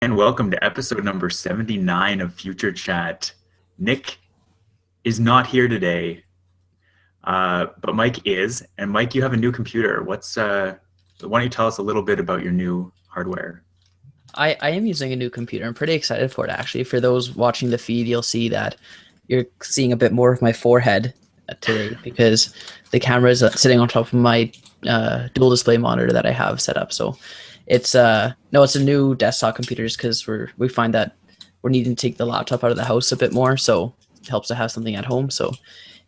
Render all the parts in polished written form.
And welcome to episode number 79 of Future Chat. Nick is not here today, but Mike is. And Mike, you have a new computer. Why don't you tell us a little bit about your new hardware? I am using a new computer. I'm pretty excited for it, actually. For those watching the feed, you'll see that you're seeing a bit more of my forehead today because the camera is sitting on top of my dual display monitor that I have set up. So it's no, it's a new desktop computer just because we find that we're needing to take the laptop out of the house a bit more. So it helps to have something at home. So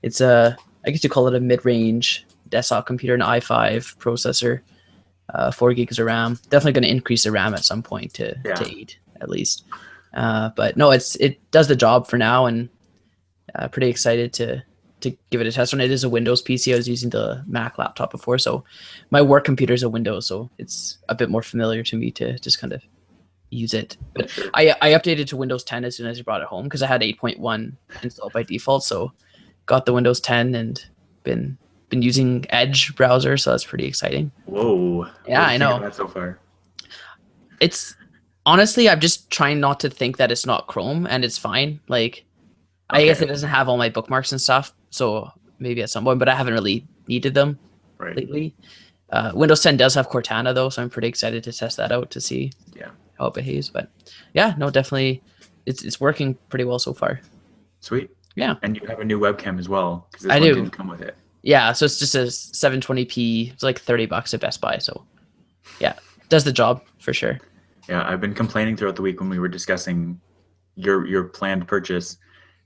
it's I guess you call it a mid-range desktop computer, an i5 processor, 4 gigs of RAM. Definitely going to increase the RAM at some point Yeah, to 8 at least. But no, it does the job for now, and pretty excited to give it a test run. It is a Windows PC. I was using the Mac laptop before, so my work computer is a Windows, so it's a bit more familiar to me to just kind of use it. But sure. I updated to Windows 10 as soon as I brought it home because I had 8.1 installed by default. So got the Windows 10 and been using Edge browser, so that's pretty exciting. Whoa. Yeah, What do I you think of know. that so far? It's honestly, I'm just trying not to think that it's not Chrome, and it's fine. Like, I guess it Okay, doesn't have all my bookmarks and stuff, so maybe at some point, but I haven't really needed them right. lately. Windows 10 does have Cortana though, so I'm pretty excited to test that out to see Yeah, how it behaves. But yeah, no, definitely, it's working pretty well so far. sweet. Yeah, And you have a new webcam as well, because this I one do. didn't come with it. Yeah, so it's just a 720p. It's like $30 at Best Buy. So yeah, does the job for sure. Yeah, I've been complaining throughout the week when we were discussing your planned purchase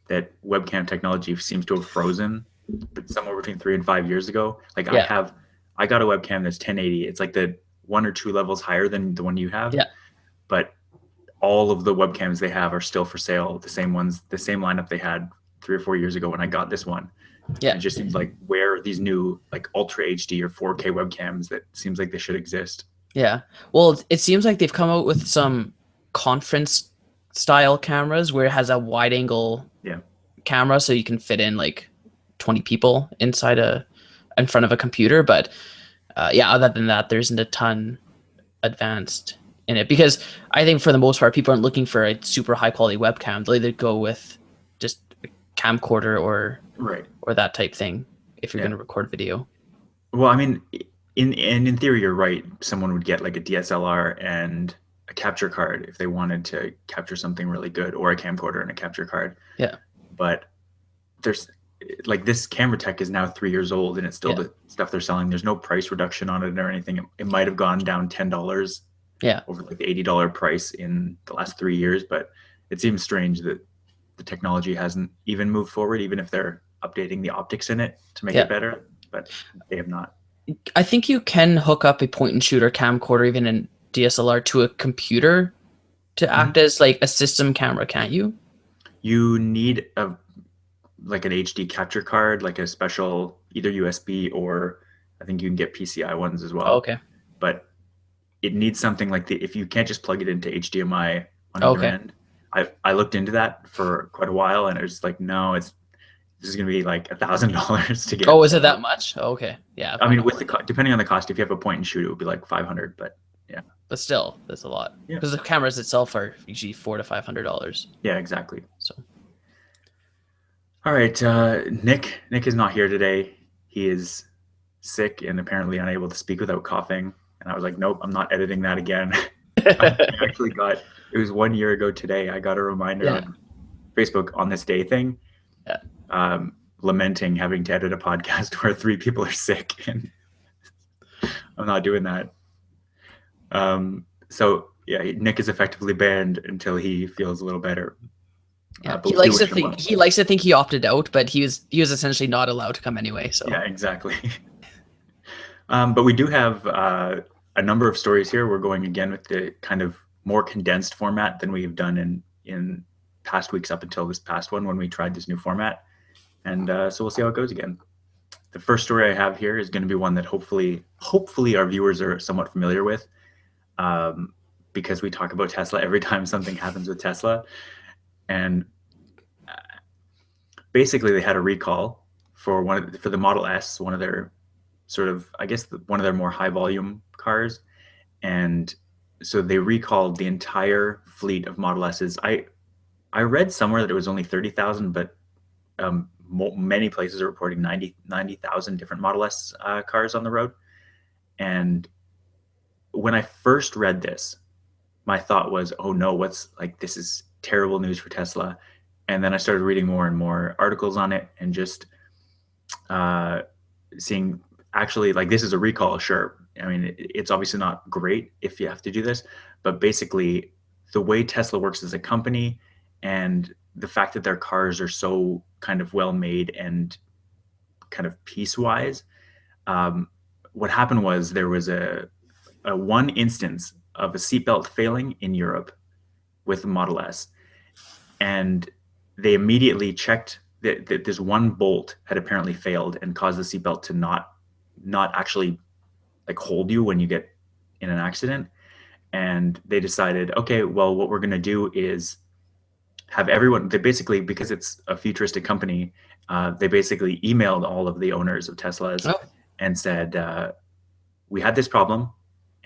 that webcam technology seems to have frozen, but somewhere between 3 and 5 years ago. Like Yeah, I got a webcam that's 1080. It's like the one or two levels higher than the one you have, yeah, but all of the webcams they have are still for sale. The same ones, the same lineup they had 3 or 4 years ago when I got this one. And yeah. it just seems like where are these new like Ultra HD or 4K webcams that seems like they should exist. Yeah. Well, it seems like they've come out with some conference style cameras where it has a wide angle Yeah, camera so you can fit in like 20 people inside a in front of a computer, but yeah, other than that there isn't a ton advanced in it because I think for the most part people aren't looking for a super high quality webcam. They'll either go with just a camcorder right. or that type thing if you're going Yeah. to record video. Well, I mean, in theory, you're right. Someone would get like a DSLR and a capture card if they wanted to capture something really good, or a camcorder and a capture card. Yeah. But there's like this camera tech is now 3 years old, and it's still Yeah. the stuff they're selling. There's no price reduction on it or anything. It might have gone down $10 Yeah. over like the $80 price in the last 3 years, but it seems strange that the technology hasn't even moved forward, even if they're updating the optics in it to make it Yeah. better. But they have not. I think you can hook up a point and shoot or camcorder, even in DSLR, to a computer to Mhm. act as like a system camera, can't you? You need a like an HD capture card, like a special either USB or I think you can get PCI ones as Oh, well. okay. But it needs something like the if you can't just plug it into HDMI on either Okay. end. I looked into that for quite a while and it was like, no, it's this is gonna be like $1,000 to Oh, get. is it that much? Oh, okay. Yeah, I probably mean, not with worth it. depending on the cost, if you have a point and shoot, it would be like 500. But yeah, But still, that's a lot yeah, because the cameras itself are usually $400 to $500. yeah, exactly. So All right, Nick is not here today. He is sick and apparently unable to speak without coughing. And I was like, nope, I'm not editing that again. I actually got it was 1 year ago today. I got a reminder yeah, on Facebook on this day thing, yeah, lamenting having to edit a podcast where three people are sick, and I'm not doing that. So yeah, Nick is effectively banned until he feels a little better. yeah. But we do wish him well. He likes to think he opted out, but he was essentially not allowed to come anyway. So Yeah, exactly. But we do have a number of stories here. We're going again with the kind of more condensed format than we've done in past weeks up until this past one when we tried this new format. And so we'll see how it goes again. The first story I have here is going to be one that hopefully our viewers are somewhat familiar with, because we talk about Tesla every time something happens with Tesla. And basically, they had a recall for the Model S, one of their sort of, I guess, one of their more high volume cars, and so they recalled the entire fleet of Model S's. I read somewhere that it was only 30,000, but many places are reporting 90,000 different Model S cars on the road. And when I first read this, my thought was, oh no, what's like, this is terrible news for Tesla. And then I started reading more and more articles on it and just uh, seeing actually like this is a recall, sure. I mean, it's obviously not great if you have to do this, but basically the way Tesla works as a company and the fact that their cars are so kind of well made and kind of piece wise, um, what happened was there was a one instance of a seatbelt failing in Europe with the Model S, and they immediately checked that this one bolt had apparently failed and caused the seatbelt to not actually like hold you when you get in an accident. And they decided, okay, well, what we're going to do is have everyone. They basically, because it's a futuristic company, they basically emailed all of the owners of Teslas Oh, and said, we had this problem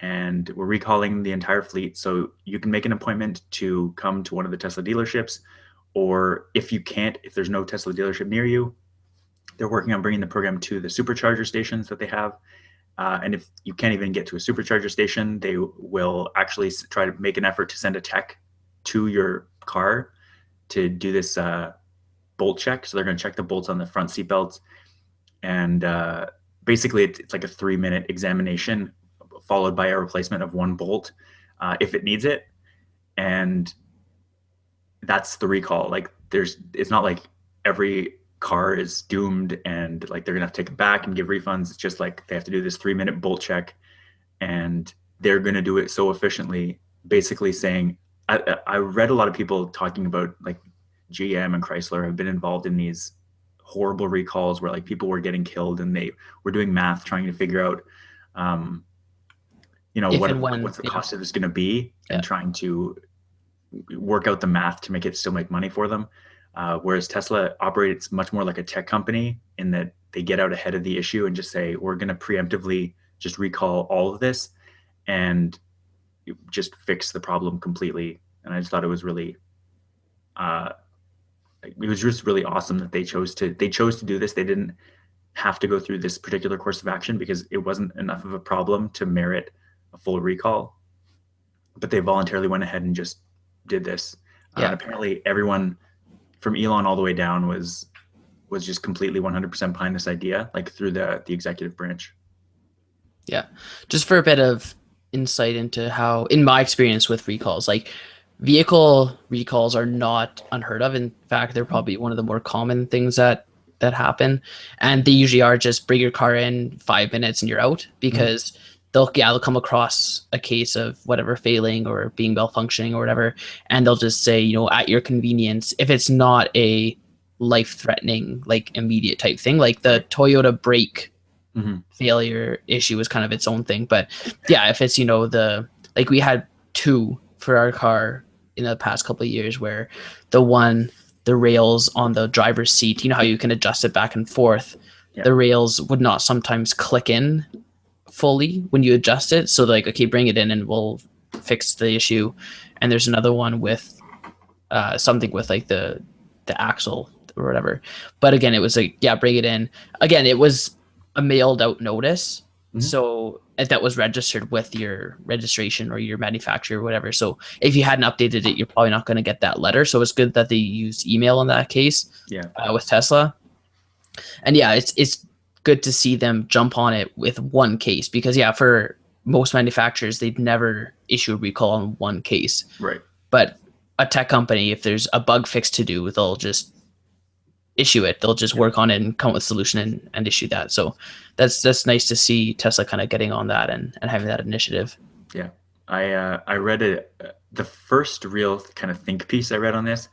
and we're recalling the entire fleet. So you can make an appointment to come to one of the Tesla dealerships. Or if you can't, if there's no Tesla dealership near you, they're working on bringing the program to the supercharger stations that they have. And if you can't even get to a supercharger station, they will actually try to make an effort to send a tech to your car to do this bolt check. So they're going to check the bolts on the front seat belts. And basically, it's like a 3-minute examination followed by a replacement of one bolt if it needs it. And that's the recall. Like it's not like every car is doomed and like they're gonna have to take it back and give refunds. It's just like they have to do this 3-minute bolt check, and they're gonna do it so efficiently. Basically saying, I read a lot of people talking about like GM and Chrysler have been involved in these horrible recalls where like people were getting killed, and they were doing math trying to figure out, um, if and when, what's the yeah, cost of this going to be, yeah, and trying to work out the math to make it still make money for them. Whereas Tesla operates much more like a tech company in that they get out ahead of the issue and just say, we're going to preemptively just recall all of this and just fix the problem completely. And I just thought uh, it was just really awesome that they chose to do this. They didn't have to go through this particular course of action because it wasn't enough of a problem to merit a full recall. But they voluntarily went ahead and just did this. And yeah. apparently, everyone from Elon all the way down was just completely 100% behind this idea, like through the executive branch. Yeah. Just for a bit of insight into how, in my experience with recalls, like vehicle recalls are not unheard of. In fact, they're probably one of the more common things that happen. And they usually are just bring your car in 5 minutes and you're out because they'll come across a case of whatever failing or being malfunctioning or whatever, and they'll just say, at your convenience, if it's not a life threatening, like immediate type thing, like the Toyota brake failure issue was kind of its own thing. But yeah, if it's, like we had two for our car in the past couple of years where the rails on the driver's seat, how you can adjust it back and forth, Yeah. the rails would not sometimes click in fully when you adjust it. So like, okay, bring it in and we'll fix the issue. And there's another one with something with like the axle or whatever. But again, it was like, yeah, bring it in. Again, it was a mailed out notice. So that was registered with your registration or your manufacturer or whatever. So if you hadn't updated it, you're probably not going to get that letter. So it's good that they used email in that case. Yeah. With Tesla. And yeah, it's good to see them jump on it with one case because yeah, for most manufacturers, they'd never issue a recall on one case. Right. But a tech company, if there's a bug fix to do, they'll just issue it. They'll just work on it and come up with a solution and issue that. So that's nice to see Tesla kind of getting on that and having that initiative. Yeah. I read it. The first real kind of think piece I read on this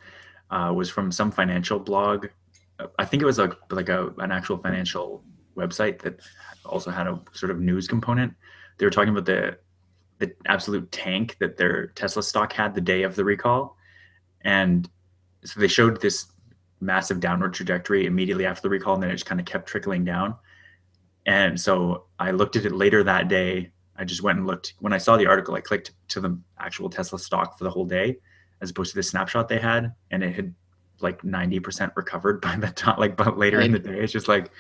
was from some financial blog. I think it was an actual financial website that also had a sort of news component. They were talking about the absolute tank that their Tesla stock had the day of the recall. And so they showed this massive downward trajectory immediately after the recall, and then it just kind of kept trickling down. And so I looked at it later that day I just went and looked. When I saw the article, I clicked to the actual Tesla stock for the whole day, as opposed to the snapshot they had, and it had like 90% recovered by the time, like, but later in Right. the day. It's just like,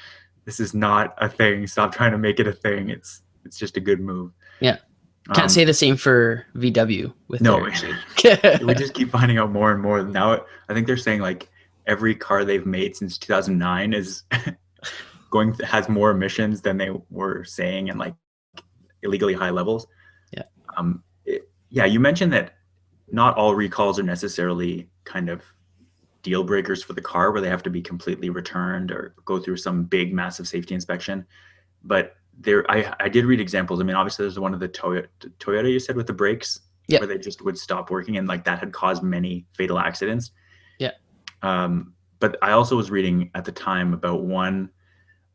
this is not a thing. Stop trying to make it a thing. It's just a good move. Yeah. Can't say the same for VW with No, their suit. we just keep finding out more and more. Now, I think they're saying like every car they've made since 2009 is has more emissions than they were saying, and like illegally high levels. Yeah. Yeah, you mentioned that not all recalls are necessarily kind of deal breakers for the car where they have to be completely returned or go through some big massive safety inspection. But I did read examples. I mean, obviously there's one of the Toyota you said with the brakes, Yeah. where they just would stop working, and like that had caused many fatal accidents. Yeah. But I also was reading at the time about one,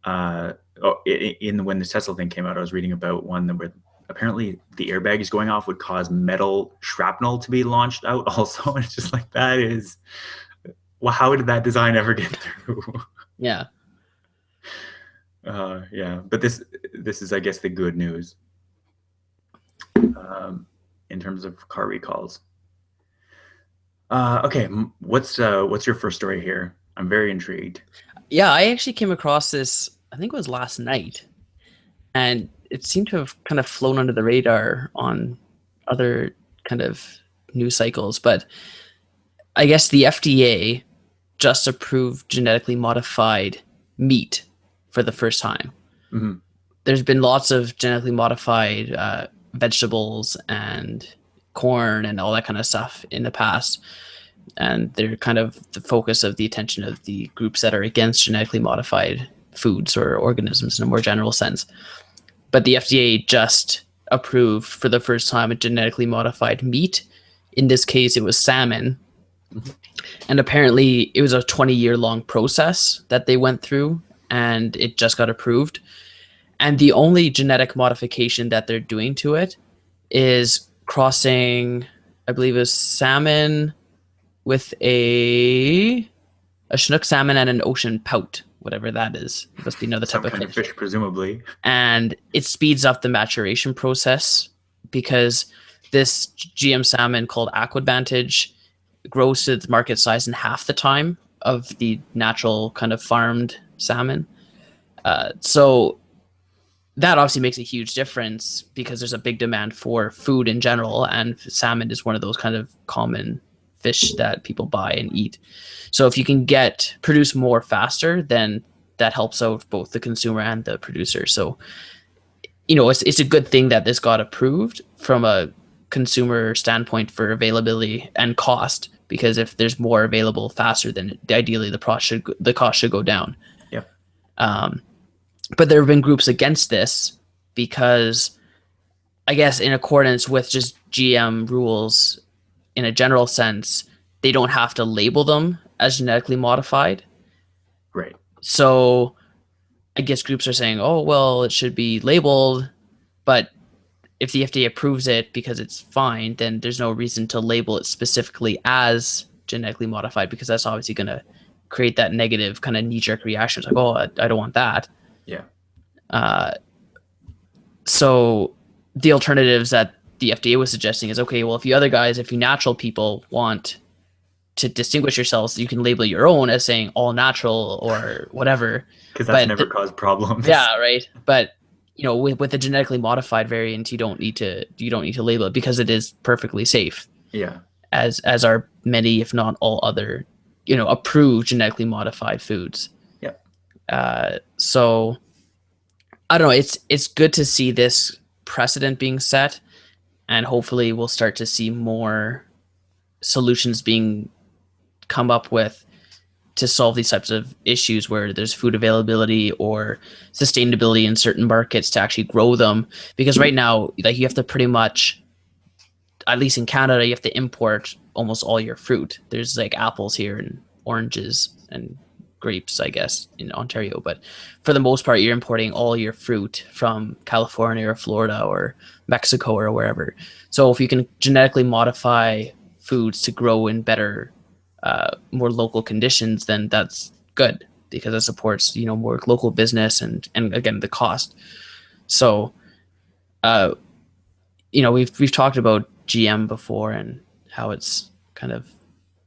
when the Tesla thing came out, I was reading about one that where apparently the airbags going off would cause metal shrapnel to be launched out also. It's just like, that is, well, how did that design ever get through? Yeah. Yeah, but this is, I guess, the good news in terms of car recalls. Okay, what's your first story here? I'm very intrigued. Yeah, I actually came across this, I think it was last night, and it seemed to have kind of flown under the radar on other kind of news cycles. But I guess the FDA just approved genetically modified meat for the first time. Mm-hmm. There's been lots of genetically modified vegetables and corn and all that kind of stuff in the past. And they're kind of the focus of the attention of the groups that are against genetically modified foods or organisms in a more general sense. But the FDA just approved for the first time a genetically modified meat. In this case, it was salmon. Mm-hmm. And apparently it was a 20-year-long process that they went through, and it just got approved. And the only genetic modification that they're doing to it is crossing, I believe it was salmon with a Chinook salmon and an ocean pout, whatever that is. It must be another type of fish, presumably. And it speeds up the maturation process because this GM salmon called Aquadvantage grows to its market size in half the time of the natural kind of farmed salmon. So that obviously makes a huge difference because there's a big demand for food in general, and salmon is one of those kind of common fish that people buy and eat. So if you can produce more faster, then that helps out both the consumer and the producer. So, it's a good thing that this got approved from a consumer standpoint for availability and cost, because if there's more available faster, then ideally the cost should go down. Yeah. But there have been groups against this because, I guess, in accordance with just GM rules, in a general sense, they don't have to label them as genetically modified. Right. So I guess groups are saying, oh, well, it should be labeled, but if the FDA approves it because it's fine, then there's no reason to label it specifically as genetically modified, because that's obviously going to create that negative kind of knee-jerk reaction. It's like, oh, I don't want that. Yeah. So the alternatives that the FDA was suggesting is, okay, well, if you natural people want to distinguish yourselves, you can label your own as saying all natural or whatever. Because that's never caused problems. Yeah, right. But with the genetically modified variant, you don't need to label it because it is perfectly safe. Yeah. As are many, if not all, other approved genetically modified foods. Yeah. So I don't know. It's good to see this precedent being set, and hopefully we'll start to see more solutions being come up with to solve these types of issues where there's food availability or sustainability in certain markets to actually grow them. Because right now, like, you have to pretty much, at least in Canada, you have to import almost all your fruit. There's like apples here and oranges and grapes, I guess, in Ontario, but for the most part, you're importing all your fruit from California or Florida or Mexico or wherever. So if you can genetically modify foods to grow in better, more local conditions, then that's good, because it supports more local business and again the cost. So we've talked about GM before and how it's kind of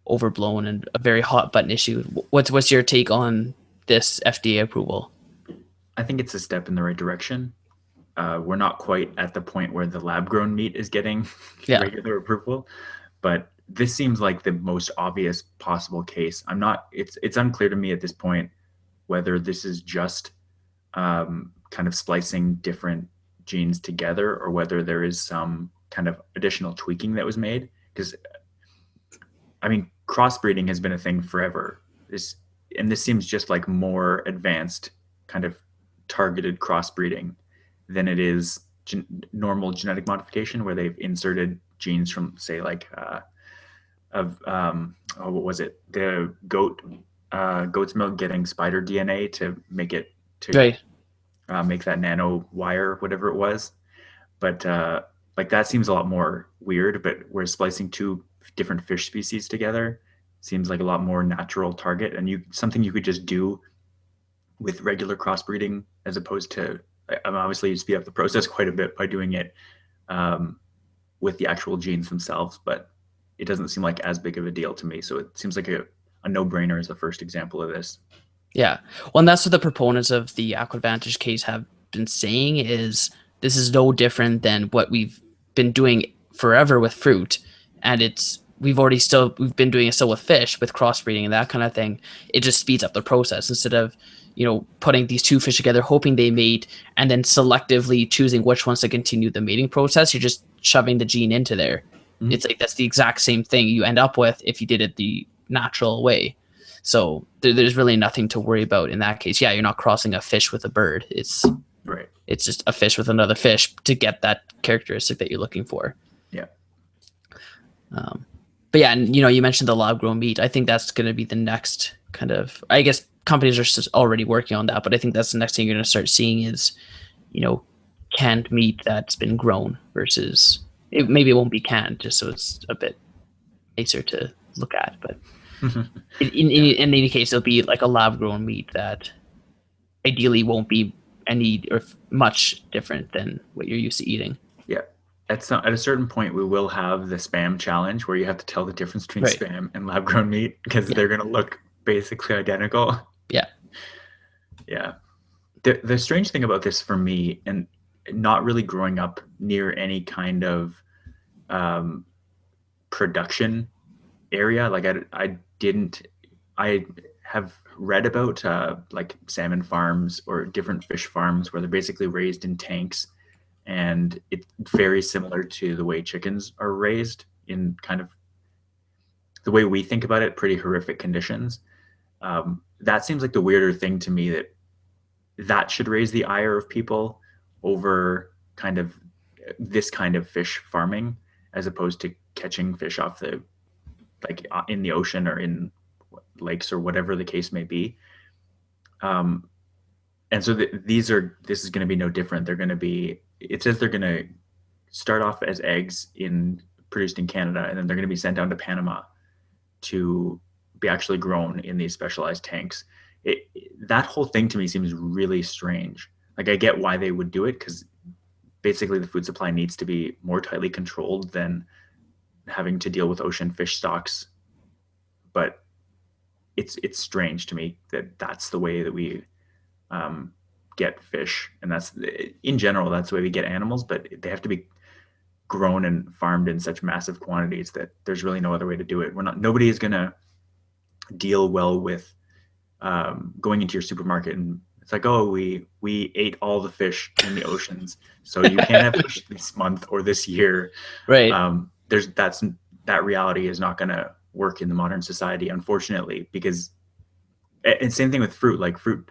overblown and a very hot button issue. What's your take on this FDA approval? I think it's a step in the right direction. We're not quite at the point where the lab grown meat is getting Yeah, regular approval, but this seems like the most obvious possible case. I'm not. It's unclear to me at this point whether this is just kind of splicing different genes together or whether there is some kind of additional tweaking that was made. Because I mean, crossbreeding has been a thing forever. This seems just like more advanced kind of targeted crossbreeding than it is normal genetic modification, where they've inserted genes from, say, like what was it? The goat's milk getting spider DNA to make it to right. make that nano wire, whatever it was. But like that seems a lot more weird. But where splicing two different fish species together seems like a lot more natural target, and something you could just do with regular crossbreeding as opposed to. Obviously, you speed up the process quite a bit by doing it with the actual genes themselves, but it doesn't seem like as big of a deal to me. So it seems like a no-brainer as the first example of this. Yeah. Well, and that's what the proponents of the Aquadvantage case have been saying is this is no different than what we've been doing forever with fruit. And we've been doing it still with fish, with crossbreeding and that kind of thing. It just speeds up the process instead of, putting these two fish together, hoping they mate, and then selectively choosing which ones to continue the mating process. You're just shoving the gene into there. Mhm. It's like that's the exact same thing you end up with if you did it the natural way. So there's really nothing to worry about in that case. Yeah, you're not crossing a fish with a bird. Right. It's just a fish with another fish to get that characteristic that you're looking for. Yeah. But yeah, and you mentioned the lab grown meat. I think that's going to be the next kind of. I guess companies are already working on that, but I think that's the next thing you're going to start seeing is, canned meat that's been grown versus maybe it won't be canned, just so it's a bit nicer to look at. But in any case, it'll be like a lab grown meat that ideally won't be any or much different than what you're used to eating. Yeah. At a certain point, we will have the spam challenge where you have to tell the difference between Right. spam and lab grown meat because Yeah. they're going to look basically identical. Yeah. Yeah. The strange thing about this for me, and not really growing up near any kind of production area, like I have read about like salmon farms or different fish farms where they're basically raised in tanks, and it's very similar to the way chickens are raised in kind of the way we think about it, pretty horrific conditions. That seems like the weirder thing to me, that should raise the ire of people over kind of this kind of fish farming as opposed to catching fish off the like in the ocean or in lakes or whatever the case may be. And so this is going to be no different. It says they're going to start off as eggs produced in Canada, and then they're going to be sent down to Panama to be actually grown in these specialized tanks. That whole thing to me seems really strange. Like I get why they would do it because basically the food supply needs to be more tightly controlled than having to deal with ocean fish stocks. But it's strange to me that that's the way that we get fish, and that's in general that's the way we get animals. But they have to be grown and farmed in such massive quantities that there's really no other way to do it. Nobody is going to deal well with going into your supermarket and it's like, oh, we ate all the fish in the oceans, so you can't have fish this month or this year. Right. That reality is not going to work in the modern society, unfortunately, because and same thing with fruit. Like fruit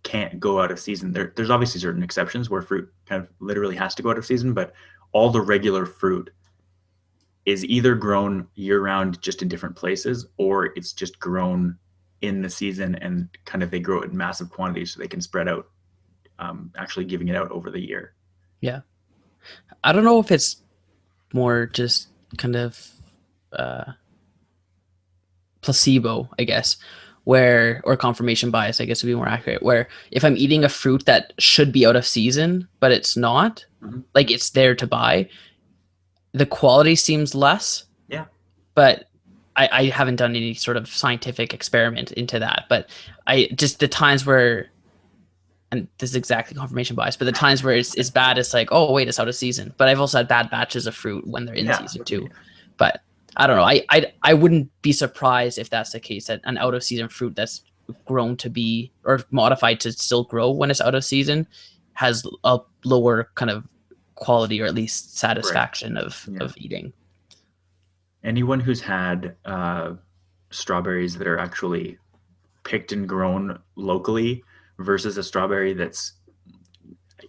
can't go out of season. There's obviously certain exceptions where fruit kind of literally has to go out of season, but all the regular fruit is either grown year round just in different places, or it's just grown in the season and kind of they grow it in massive quantities so they can spread out, actually giving it out over the year. Yeah. I don't know if it's more just kind of placebo, I guess, or confirmation bias, I guess would be more accurate, where if I'm eating a fruit that should be out of season, but it's not, Mhm. like it's there to buy, the quality seems less, Yeah, but I haven't done any sort of scientific experiment into that. But I just the times where, and this is exactly confirmation bias, but the times where it's bad, it's like, oh wait, it's out of season. But I've also had bad batches of fruit when they're in yeah, season too. But I don't know. I wouldn't be surprised if that's the case, that an out of season fruit that's grown to be or modified to still grow when it's out of season has a lower kind of quality, or at least right. satisfaction Yeah. of eating. Anyone who's had strawberries that are actually picked and grown locally versus a strawberry that's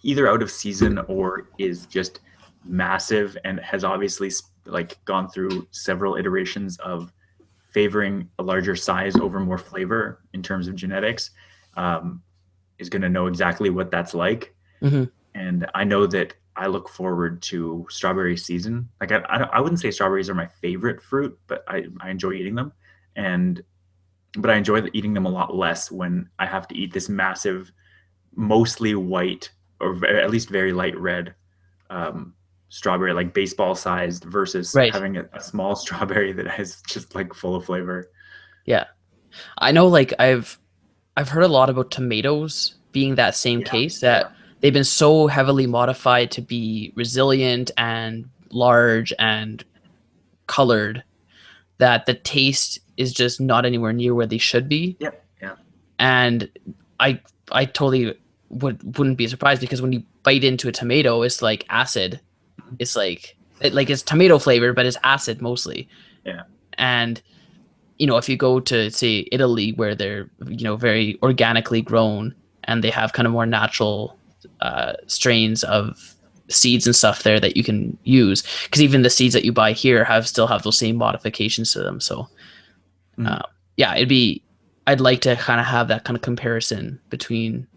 either out of season or is just massive and has obviously like gone through several iterations of favoring a larger size over more flavor in terms of genetics, um, is going to know exactly what that's like. Mm-hmm. And I know that I look forward to strawberry season. Like I wouldn't say strawberries are my favorite fruit, but I enjoy eating them. And but I enjoy eating them a lot less when I have to eat this massive, mostly white or at least very light red um, strawberry, like baseball sized, versus Right. having a small strawberry that is just like full of flavor. Yeah. I know, like I've heard a lot about tomatoes being that same Yeah, case, yeah, that they've been so heavily modified to be resilient and large and colored that the taste is just not anywhere near where they should be. yeah, yeah, And I I totally wouldn't be surprised, because when you bite into a tomato, it's like acid. It's like it's tomato flavored, but it's acid mostly. yeah, And if you go to say Italy, where they're very organically grown, and they have kind of more natural strains of seeds and stuff there that you can use, because even the seeds that you buy here still have those same modifications to them. So mm, uh, yeah, I'd like to kind of have that kind of comparison between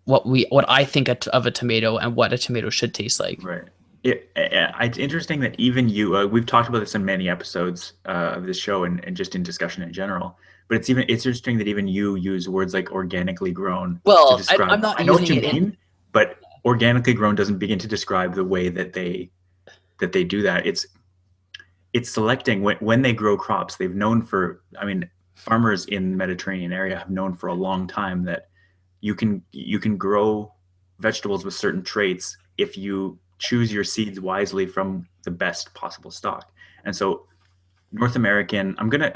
what I think of a tomato and what a tomato should taste like. right. It's interesting that even you, we've talked about this in many episodes of this show and just in discussion in general. But it's interesting that even you use words like organically grown to Well, I'm describe. not I know what using you it in. mean, but organically grown doesn't begin to describe the way that they do that. It's selecting when they grow crops. They've known for, I mean, farmers in the Mediterranean area have known for a long time that you can grow vegetables with certain traits if you choose your seeds wisely from the best possible stock. And so North American, I'm gonna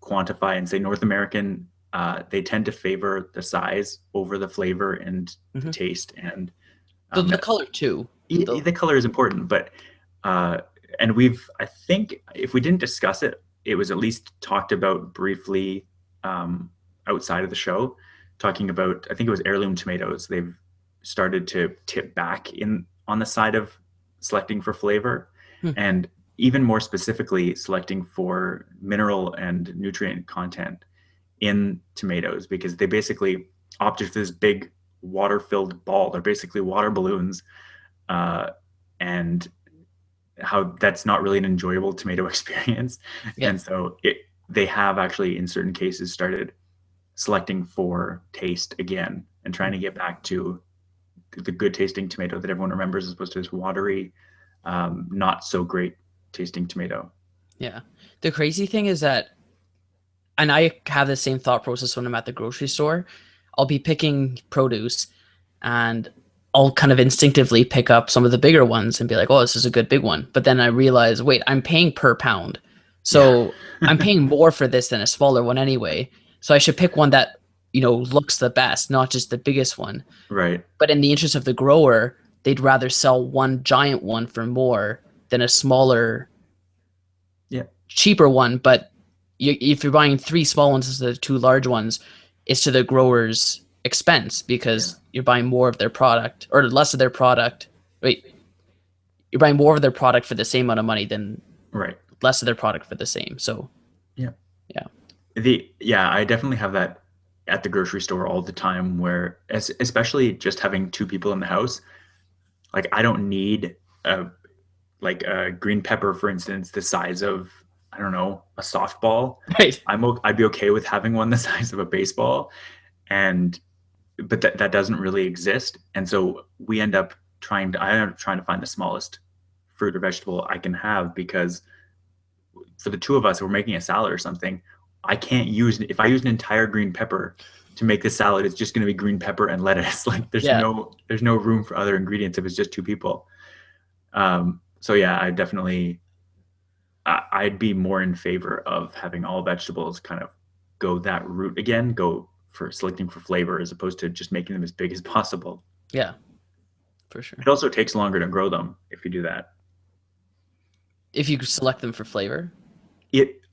quantify and say North American, they tend to favor the size over the flavor and the Mhm. taste, and The that color too. The the color is important, but uh, and I think if we didn't discuss it, it was at least talked about briefly um, outside of the show, talking about, I think it was heirloom tomatoes. They've started to tip back in on the side of selecting for flavor, hmm, and even more specifically selecting for mineral and nutrient content in tomatoes, because they basically opted for this big water filled ball. They're basically water balloons, uh, and how that's not really an enjoyable tomato experience. yeah. And so they have actually, in certain cases, started selecting for taste again and trying to get back to the good tasting tomato that everyone remembers, as opposed to this watery, not so great tasting tomato. Yeah. The crazy thing is that, and I have the same thought process when I'm at the grocery store. I'll be picking produce, and I'll kind of instinctively pick up some of the bigger ones and be like, oh, this is a good big one. But then I realize, wait, I'm paying per pound. Yeah. So I'm paying more for this than a smaller one anyway. So I should pick one that, looks the best, not just the biggest one. Right. But in the interest of the grower, they'd rather sell one giant one for more than a smaller, Yeah. cheaper one. But if you're buying three small ones instead of two large ones, it's to the grower's expense, Yeah. because you're buying more of their product, or less of their product. Wait, you're buying more of their product for the same amount of money than Right. less of their product for the same. So Yeah. yeah, I definitely have that at the grocery store all the time, where especially just having two people in the house, like I don't need a like a green pepper, for instance, the size of, I don't know, a softball. right. I'd be okay with having one the size of a baseball, and but that doesn't really exist, and so I end up trying to find the smallest fruit or vegetable I can have, because for the two of us, if we're making a salad or something, I can't use, if I use an entire green pepper to make the salad, it's just going to be green pepper and lettuce. Like Yeah. there's no room for other ingredients if it's just two people. So yeah, I definitely, I'd be more in favor of having all vegetables kind of go that route again, go for selecting for flavor as opposed to just making them as big as possible. Yeah, for sure. It also takes longer to grow them if you do that. If you select them for flavor.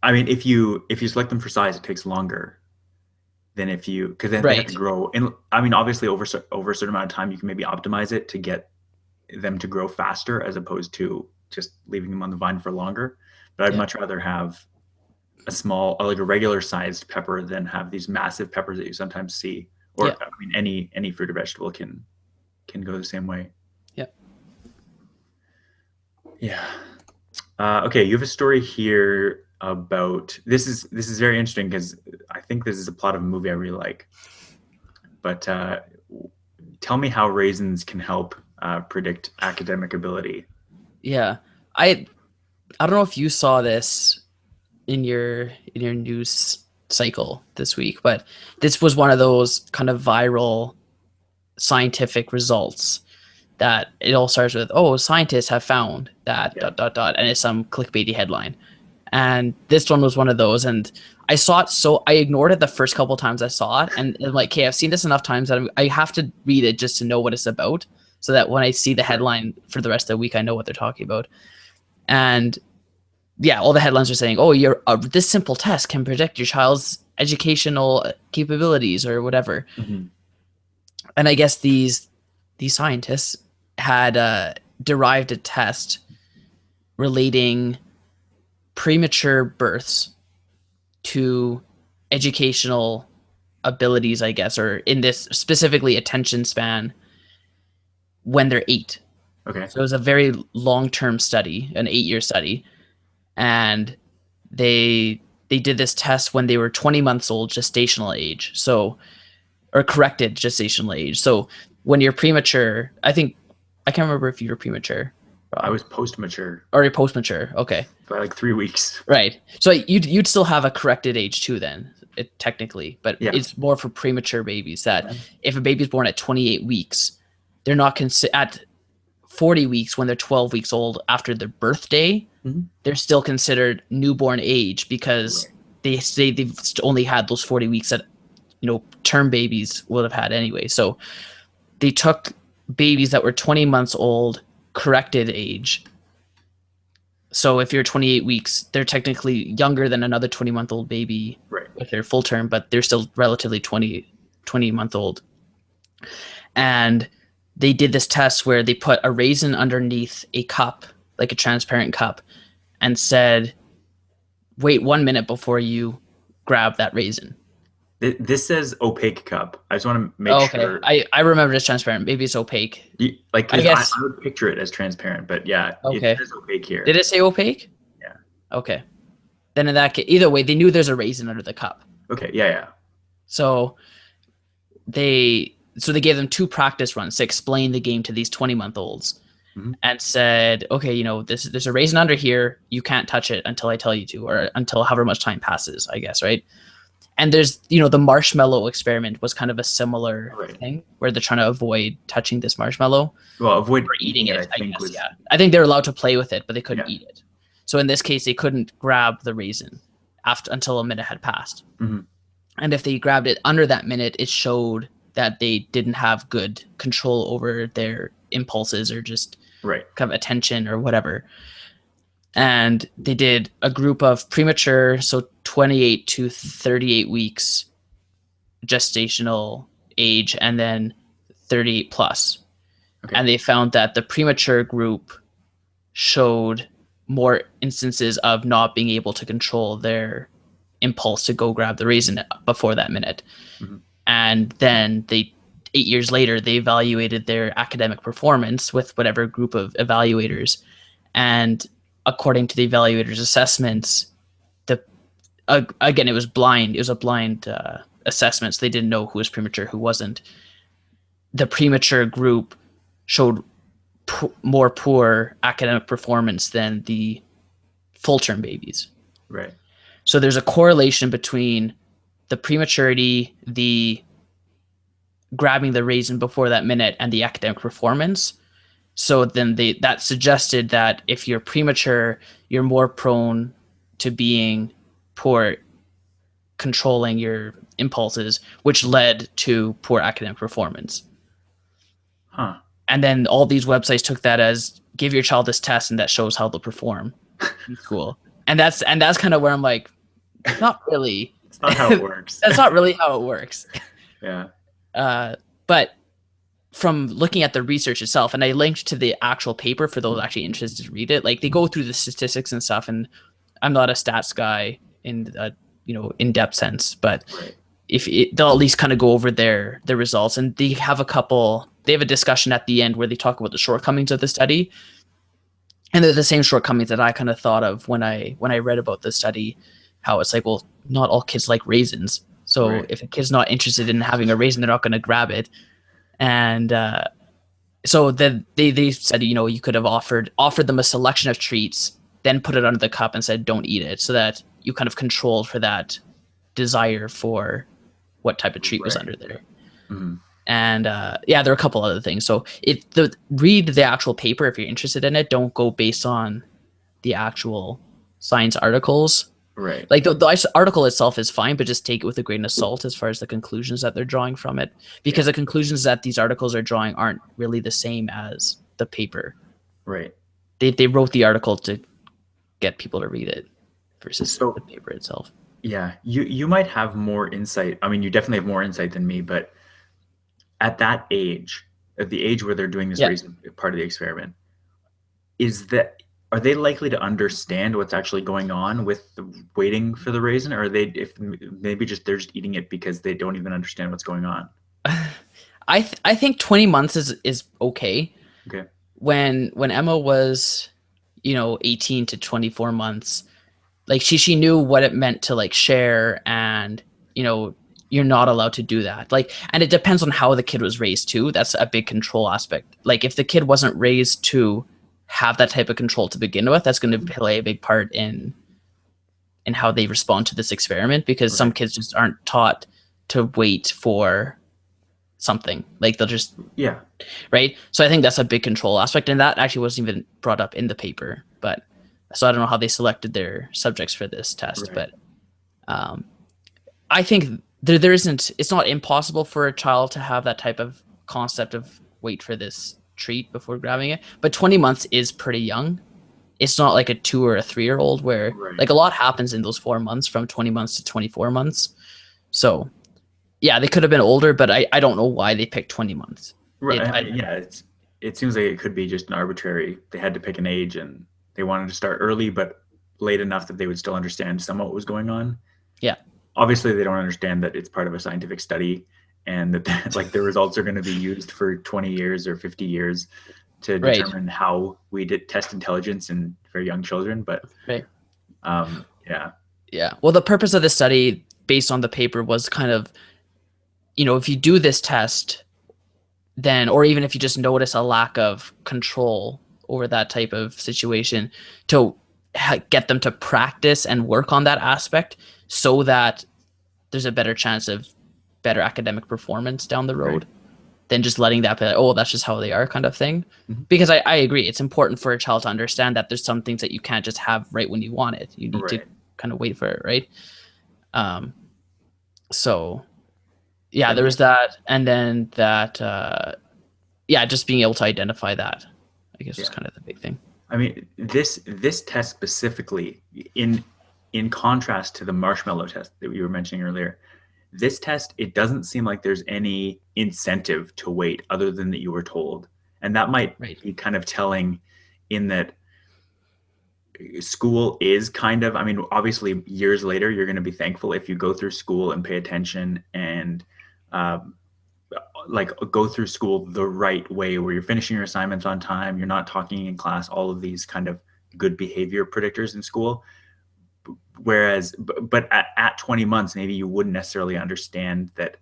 I mean, if you select them for size, it takes longer than if you, because then they have to Right. grow. And I mean, obviously, over a certain amount of time, you can maybe optimize it to get them to grow faster, as opposed to just leaving them on the vine for longer. But I'd Yeah. much rather have a small, like a regular sized pepper, than have these massive peppers that you sometimes see. Or Yeah. I mean, any fruit or vegetable can go the same way. Yeah. Yeah. Okay, you have a story here about, this is very interesting because I think this is a plot of a movie I really like. But tell me how raisins can help predict academic ability. Yeah. I don't know if you saw this in your news cycle this week, but this was one of those kind of viral scientific results that it all starts with, oh, scientists have found that Yeah. dot dot dot, and it's some clickbaity headline. And this one was one of those, and I saw it, so I ignored it the first couple times I saw it, and I'm like, okay, I've seen this enough times that I have to read it just to know what it's about, so that when I see the Sure. headline for the rest of the week, I know what they're talking about. And yeah, all the headlines are saying, "Oh, this simple test can predict your child's educational capabilities or whatever." Mhm. And I guess these scientists had derived a test relating premature births to educational abilities, I guess, or in this specifically attention span when they're 8. Okay. So it was a very long-term study, an 8-year study, and they did this test when they were 20 months old, gestational age. So, or corrected gestational age. So when you're premature, I can't remember if you were premature, I Rob, was post mature or you're post mature. Okay, by like 3 weeks. right. So you'd still have a corrected age too then, technically, but Yeah. it's more for premature babies that Okay. if a baby's born at 28 weeks, they're not at 40 weeks when they're 12 weeks old after their birthday, Mhm. they're still considered newborn age because Right. they say they've only had those 40 weeks that term babies would have had anyway. So they took babies that were 20 months old, corrected age. So if you're 28 weeks, they're technically younger than another 20-month-old baby Right. with their full term, but they're still relatively 20-month old. And they did this test where they put a raisin underneath a cup, like a transparent cup, and said, wait 1 minute before you grab that raisin. This says opaque cup. I just want to make Oh, okay. sure, I remember it's transparent. Maybe it's opaque. like, I because I guess. would picture it as transparent, but yeah, it Okay. says opaque here. Did it say opaque? Yeah. Okay. Then in that case, either way, they knew there's a raisin under the cup. Okay. Yeah. Yeah. So they gave them 2 practice runs to explain the game to these 20-month-olds, Mhm. and said, okay, there's a raisin under here. You can't touch it until I tell you to, or until however much time passes, I guess, right? And there's, the marshmallow experiment was kind of a similar Right. thing where they're trying to avoid touching this marshmallow Well, avoid or eating it, I I think guess. was, Yeah. I think they're allowed to play with it, but they couldn't Yeah. eat it. So in this case, they couldn't grab the raisin until a minute had passed. Mhm. And if they grabbed it under that minute, it showed that they didn't have good control over their impulses or just Right. kind of attention or whatever. And they did a group of premature, so 28 to 38 weeks gestational age, and then 38 plus. Okay. And they found that the premature group showed more instances of not being able to control their impulse to go grab the raisin before that minute. Mhm. And then 8 years later, they evaluated their academic performance with whatever group of evaluators. And according to the evaluators' assessments, again, it was blind. It was a blind assessment, so they didn't know who was premature, who wasn't. The premature group showed more poor academic performance than the full term babies. Right. So there's a correlation between the prematurity, the grabbing the raisin before that minute, and the academic performance. So then that suggested that if you're premature, you're more prone to being poor controlling your impulses, which led to poor academic performance. Huh. And then all these websites took that as give your child this test and that shows how they'll perform in school. And that's kind of where I'm like, not really. It's not how it works. That's not really how it works. Yeah. But from looking at the research itself, and I linked to the actual paper for those actually interested to read it. Like they go through the statistics and stuff, and I'm not a stats guy in a in-depth sense, but Right. they'll at least kind of go over their results, and they have a discussion at the end where they talk about the shortcomings of the study, and they're the same shortcomings that I kind of thought of when I read about the study, how it's like, well, not all kids like raisins, so Right. if a kid's not interested in having a raisin, they're not going to grab it. And so then they said, you could have offered them a selection of treats, then put it under the cup and said, don't eat it, so that you kind of controlled for that desire for what type of treat was Right. under there. Mm-hmm. And there are a couple other things. So read the actual paper if you're interested in it. Don't go based on the actual science articles. Right. Like the article itself is fine, but just take it with a grain of salt as far as the conclusions that they're drawing from it, because the conclusions that these articles are drawing aren't really the same as the paper. Right. They wrote the article to get people to read it versus So the paper itself. yeah, you might have more insight. I mean, you definitely have more insight than me, but at that age, at the age where they're doing this Yeah. reason part of the experiment, are they likely to understand what's actually going on with the waiting for the raisin, or are they if maybe just they're just eating it because they don't even understand what's going on? I think 20 months is okay. Okay. When Emma was 18 to 24 months, like she knew what it meant to like share, and you're not allowed to do that. Like, and it depends on how the kid was raised too. That's a big control aspect. Like if the kid wasn't raised to have that type of control to begin with, that's going to play a big part in how they respond to this experiment, because some kids just aren't taught to wait for something. Like they'll just right. So I think that's a big control aspect, and that actually wasn't even brought up in the paper. But so I don't know how they selected their subjects for this test, but I think there isn't. It's not impossible for a child to have that type of concept of wait for this treat before grabbing it. But 20 months is pretty young. It's not like a 2 or a 3-year-old where like a lot happens in those 4 months from 20 months to 24 months. So yeah, they could have been older, but I don't know why they picked 20 months. Right. It seems like it could be just an arbitrary. They had to pick an age, and they wanted to start early, but late enough that they would still understand somewhat what was going on. Yeah. Obviously, they don't understand that it's part of a scientific study, and that like the results are going to be used for 20 years or 50 years to determine how we did test intelligence in very young children. But yeah. Well, the purpose of the study, based on the paper, was kind of, if you do this test, then, or even if you just notice a lack of control over that type of situation, to get them to practice and work on that aspect so that there's a better chance of better academic performance down the road than just letting that be like, oh, that's just how they are kind of thing. Because I agree, it's important for a child to understand that there's some things that you can't just have right when you want it. You need to kind of wait for it, right? So yeah, there was that, and then that just being able to identify that, I guess, was kind of the big thing. I mean, this test specifically, in contrast to the marshmallow test that we were mentioning earlier, this test, it doesn't seem like there's any incentive to wait other than that you were told. And that might be kind of telling, in that school is kind of, I mean, obviously years later, you're going to be thankful if you go through school and pay attention and like go through school the right way, where you're finishing your assignments on time, you're not talking in class, all of these kind of good behavior predictors in school. Whereas, but at 20 months, maybe you wouldn't necessarily understand that,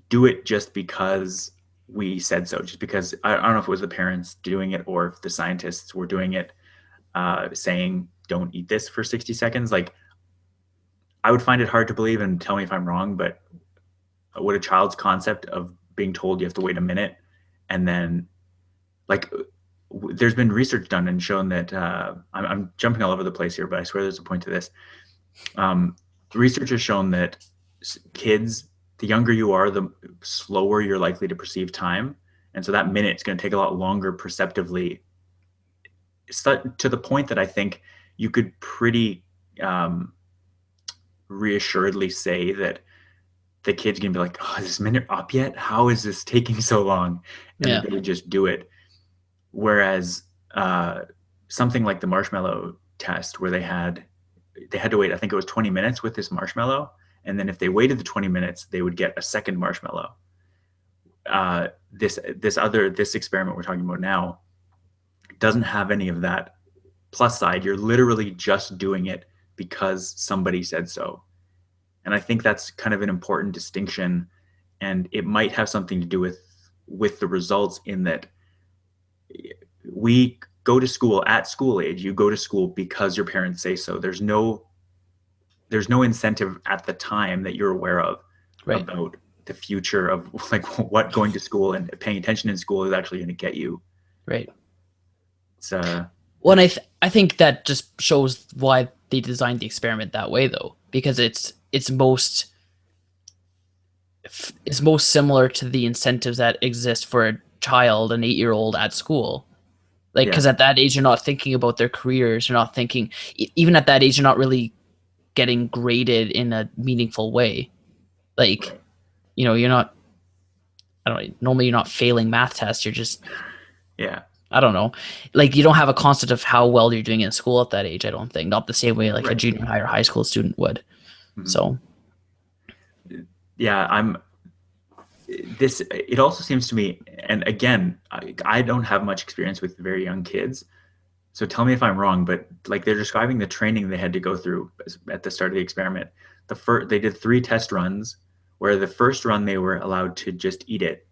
do it just because we said so, just because I don't know if it was the parents doing it or if the scientists were doing it, saying don't eat this for 60 seconds. Like, I would find it hard to believe, and tell me if I'm wrong, but would a child's concept of being told you have to wait a minute and then, like, there's been research done and shown that I'm jumping all over the place here, but I swear there's a point to this. Um, Research has shown that kids, the younger you are, the slower you're likely to perceive time. And so that minute's going to take a lot longer perceptively. It's to the point that I think you could pretty reassuredly say that the kid's going to be like, oh, is this minute up yet? How is this taking so long? And then Yeah. they would just do it. Whereas something like the marshmallow test, where they had to wait, I think it was 20 minutes with this marshmallow, and then if they waited the 20 minutes, they would get a second marshmallow. This experiment we're talking about now doesn't have any of that plus side. You're literally just doing it because somebody said so, and I think that's kind of an important distinction, and it might have something to do with the results, in that we go to school at school age. You go to school because your parents say so. There's no incentive at the time that you're aware of Right. about the future of, like, what going to school and paying attention in school is actually going to get you. Right. It's Well, and I think that just shows why they designed the experiment that way, though, because it's most similar to the incentives that exist for a child, an 8-year-old at school. Like, yeah, because at that age, you're not thinking about their careers. You're not thinking, even at that age, you're not really getting graded in a meaningful way. Like, right. you're not, I don't know, normally you're not failing math tests. You're just, Yeah, I don't know. Like, you don't have a concept of how well you're doing in school at that age, I don't think. Not the same way like a right. junior high or high school student would. Mhm. So, Yeah, it also seems to me, and again, I don't have much experience with very young kids, so tell me if I'm wrong, but like, they're describing the training they had to go through at the start of the experiment. They did 3 test runs, where the first run they were allowed to just eat it.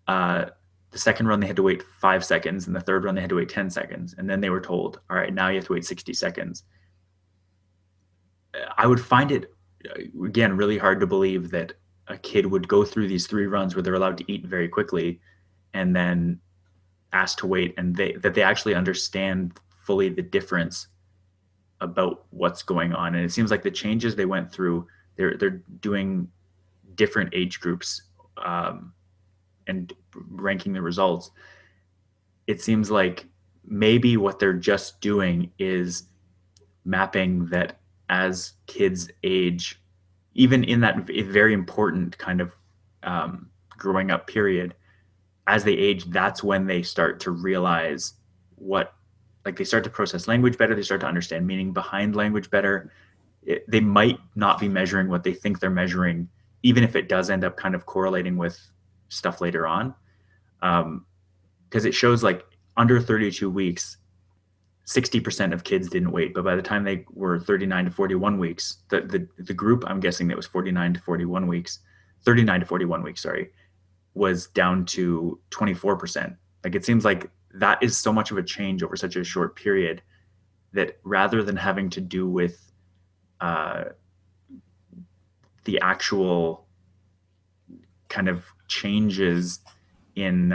Uh, the second run they had to wait 5 seconds, and the third run they had to wait 10 seconds, and then they were told, all right, now you have to wait 60 seconds. I would find it, again, really hard to believe that a kid would go through these 3 runs where they're allowed to eat very quickly and then asked to wait, and that they actually understand fully the difference about what's going on. And it seems like the changes they went through, they're doing different age groups, and ranking the results. It seems like maybe what they're just doing is mapping that as kids age, even in that very important kind of growing up period, as they age, that's when they start to realize what, like, they start to process language better. They start to understand meaning behind language better. They might not be measuring what they think they're measuring, even if it does end up kind of correlating with stuff later on. Because it shows, like, under 32 weeks, 60% of kids didn't wait, but by the time they were 39 to 41 weeks, the group, I'm guessing, that was 49 to 41 weeks, 39 to 41 weeks, sorry, was down to 24%. Like, it seems like that is so much of a change over such a short period, that rather than having to do with uh, the actual kind of changes in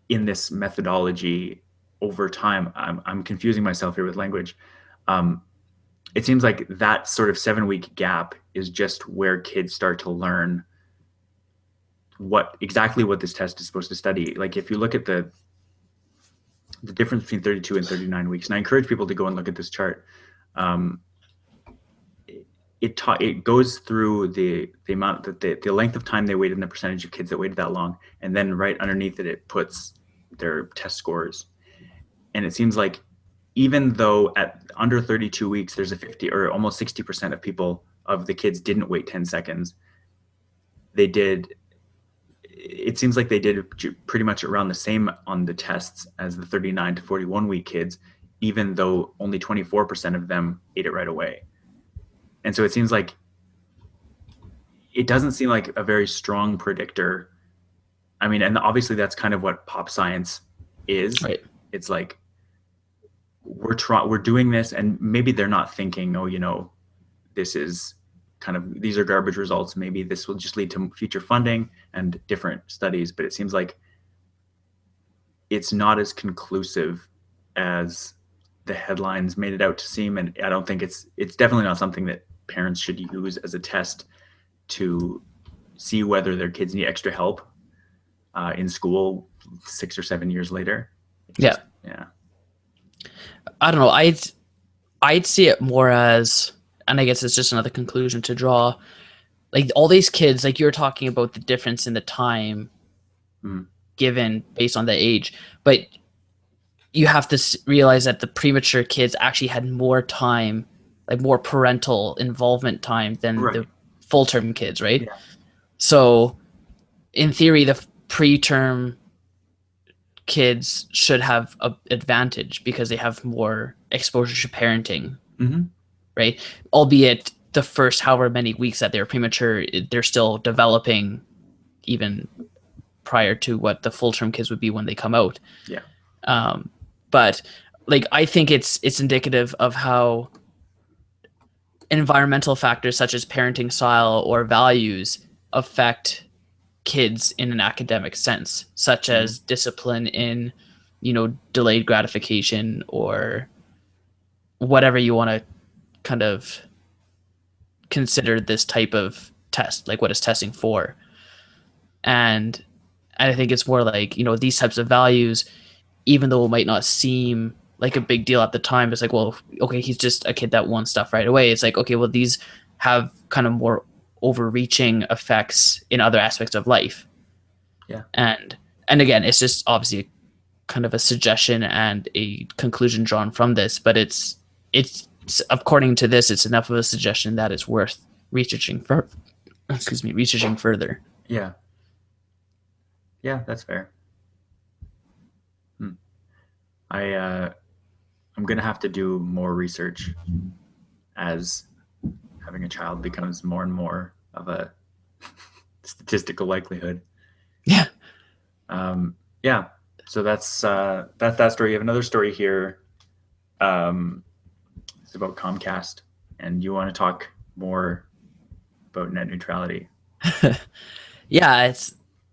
in this methodology over time, I'm confusing myself here with language. Um, it seems like that sort of 7-week gap is just where kids start to learn exactly what this test is supposed to study. Like, if you look at the difference between 32 and 39 weeks, and I encourage people to go and look at this chart. Um, it goes through the amount that the length of time they waited and the percentage of kids that waited that long, and then right underneath it puts their test scores. And it seems like, even though at under 32 weeks there's a 50 or almost 60% of the kids didn't wait 10 seconds, they did it seems like they did pretty much around the same on the tests as the 39 to 41 week kids, even though only 24% of them ate it right away. And so it seems like it doesn't seem like a very strong predictor. I mean, and obviously that's kind of what pop science is. Right. It's like we're doing this, and maybe they're not thinking, oh, this is kind of, these are garbage results. Maybe this will just lead to future funding and different studies. But it seems like it's not as conclusive as the headlines made it out to seem. And I don't think it's definitely not something that parents should use as a test to see whether their kids need extra help in school 6 or 7 years later. Yeah. Yeah. I don't know. I'd see it more as, and I guess it's just another conclusion to draw. Like all these kids, like you're talking about the difference in the time given based on the age, but you have to realize that the premature kids actually had more time, like more parental involvement time than the full term kids, right? Yeah. So in theory, the preterm kids should have an advantage because they have more exposure to parenting, right? Albeit the first however many weeks that they're premature, they're still developing even prior to what the full-term kids would be when they come out. Yeah. But like, I think it's indicative of how environmental factors such as parenting style or values affect kids in an academic sense, such as discipline in, delayed gratification or whatever you want to kind of consider this type of test, like what is testing for. And I think it's more like, these types of values, even though it might not seem like a big deal at the time, it's like, well, okay, he's just a kid that wants stuff right away. It's like, okay, well, these have kind of more overreaching effects in other aspects of life. Yeah. And again, it's just obviously kind of a suggestion and a conclusion drawn from this, but it's according to this, it's enough of a suggestion that it's worth researching further. Yeah. Yeah, that's fair. I'm gonna have to do more research as having a child becomes more and more of a statistical likelihood. Yeah. Yeah. So that's that story. You have another story here. It's about Comcast, and you want to talk more about net neutrality. Yeah,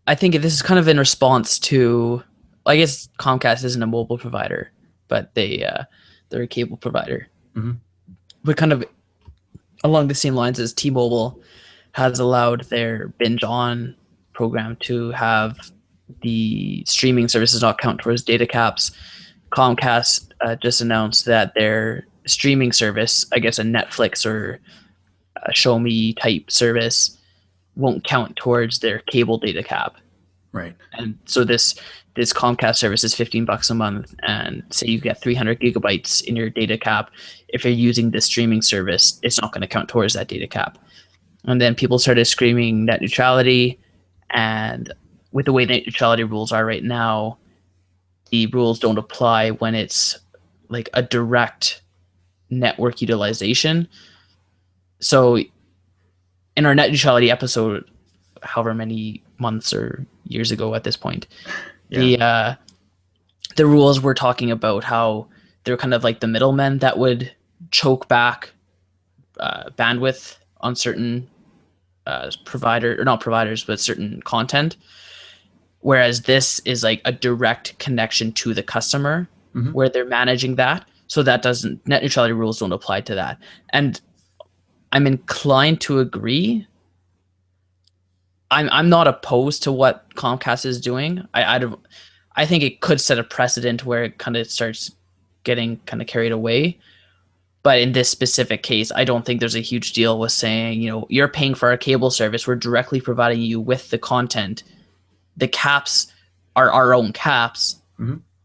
I think this is kind of in response to, I guess Comcast isn't a mobile provider, but they're a cable provider. But kind of along the same lines as T-Mobile has allowed their Binge On program to have the streaming services not count towards data caps. Comcast just announced that their streaming service, I guess a Netflix or a Show Me type service, won't count towards their cable data cap. Right. And so this Comcast service is $15 a month, and say you get 300 gigabytes in your data cap. If you're using this streaming service, it's not going to count towards that data cap. And then people started screaming net neutrality, and with the way net neutrality rules are right now, the rules don't apply when it's like a direct network utilization. So in our net neutrality episode, however many months or years ago at this point, the rules were talking about how they're kind of like the middlemen that would choke back bandwidth on certain provider, or not providers, but certain content. Whereas this is like a direct connection to the customer where they're managing that. So that net neutrality rules don't apply to that. And I'm inclined to agree. I'm not opposed to what Comcast is doing. I think it could set a precedent where it kind of starts getting kind of carried away. But in this specific case, I don't think there's a huge deal with saying, you're paying for our cable service. We're directly providing you with the content. The caps are our own caps.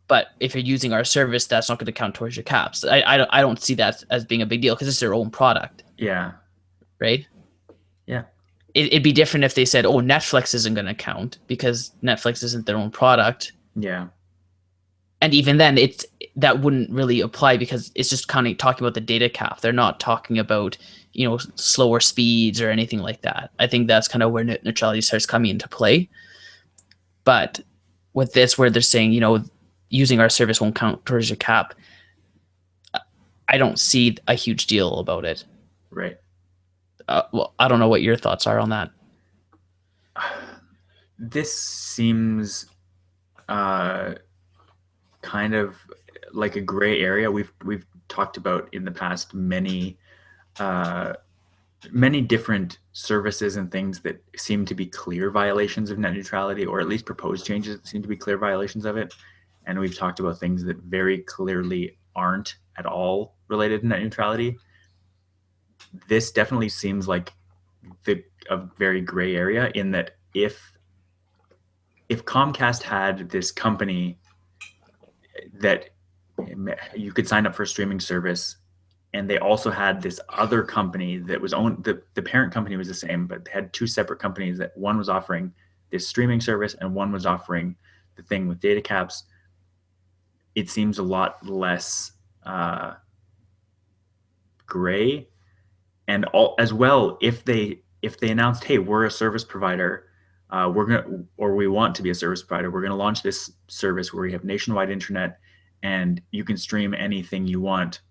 But if you're using our service, that's not going to count towards your caps. I don't see that as being a big deal because it's their own product. Yeah. Right? Yeah. It'd be different if they said, oh, Netflix isn't going to count because Netflix isn't their own product. Yeah. And even then, that wouldn't really apply because it's just kind of talking about the data cap. They're not talking about, slower speeds or anything like that. I think that's kind of where net neutrality starts coming into play. But with this, where they're saying, using our service won't count towards your cap, I don't see a huge deal about it. Right. Well, I don't know what your thoughts are on that. This seems kind of like a gray area. We've talked about in the past uh, many different services and things that seem to be clear violations of net neutrality, or at least proposed changes that seem to be clear violations of it. And we've talked about things that very clearly aren't at all related to net neutrality. This definitely seems like a very gray area, in that if Comcast had this company that you could sign up for a streaming service, and they also had this other company that was owned, the parent company was the same, but they had two separate companies, that one was offering this streaming service and one was offering the thing with data caps, it seems a lot less gray. And all as well, if they announced, hey, we're a service provider, we want to be a service provider, we're gonna launch this service where we have nationwide internet and you can stream anything you want,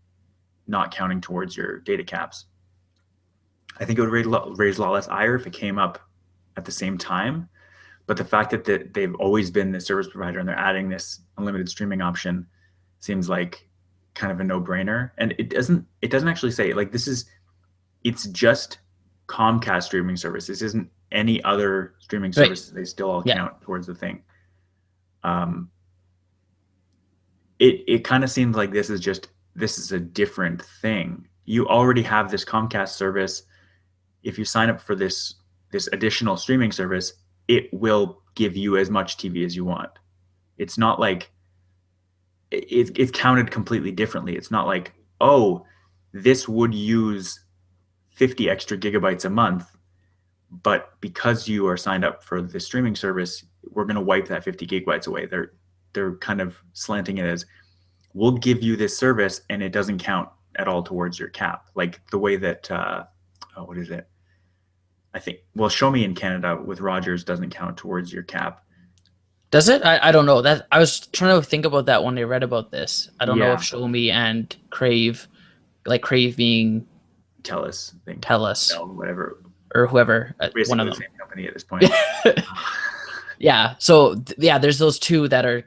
not counting towards your data caps. I think it would raise a lot less ire if it came up at the same time. But the fact that they've always been the service provider and they're adding this unlimited streaming option seems like kind of a no-brainer. And it doesn't actually say, like, it's just Comcast streaming service. This isn't any other streaming Right. services. They still all Yeah. count towards the thing. It kind of seems like this is a different thing. You already have this Comcast service. If you sign up for this additional streaming service, it will give you as much TV as you want. It's not like it's counted completely differently. It's not like, oh, this would use 50 extra gigabytes a month, but because you are signed up for the streaming service, we're going to wipe that 50 gigabytes away. They're kind of slanting it as, we'll give you this service and it doesn't count at all towards your cap. Like the way that, what is it? I think, well, Show Me in Canada with Rogers doesn't count towards your cap. Does it? I don't know. That I was trying to think about that when I read about this. I don't know Yeah. if Show Me and Crave, like Crave being TELUS, I think. TELUS Whatever. or whoever, Basically one of the them. same company at this point. Yeah. So yeah, there's those two that are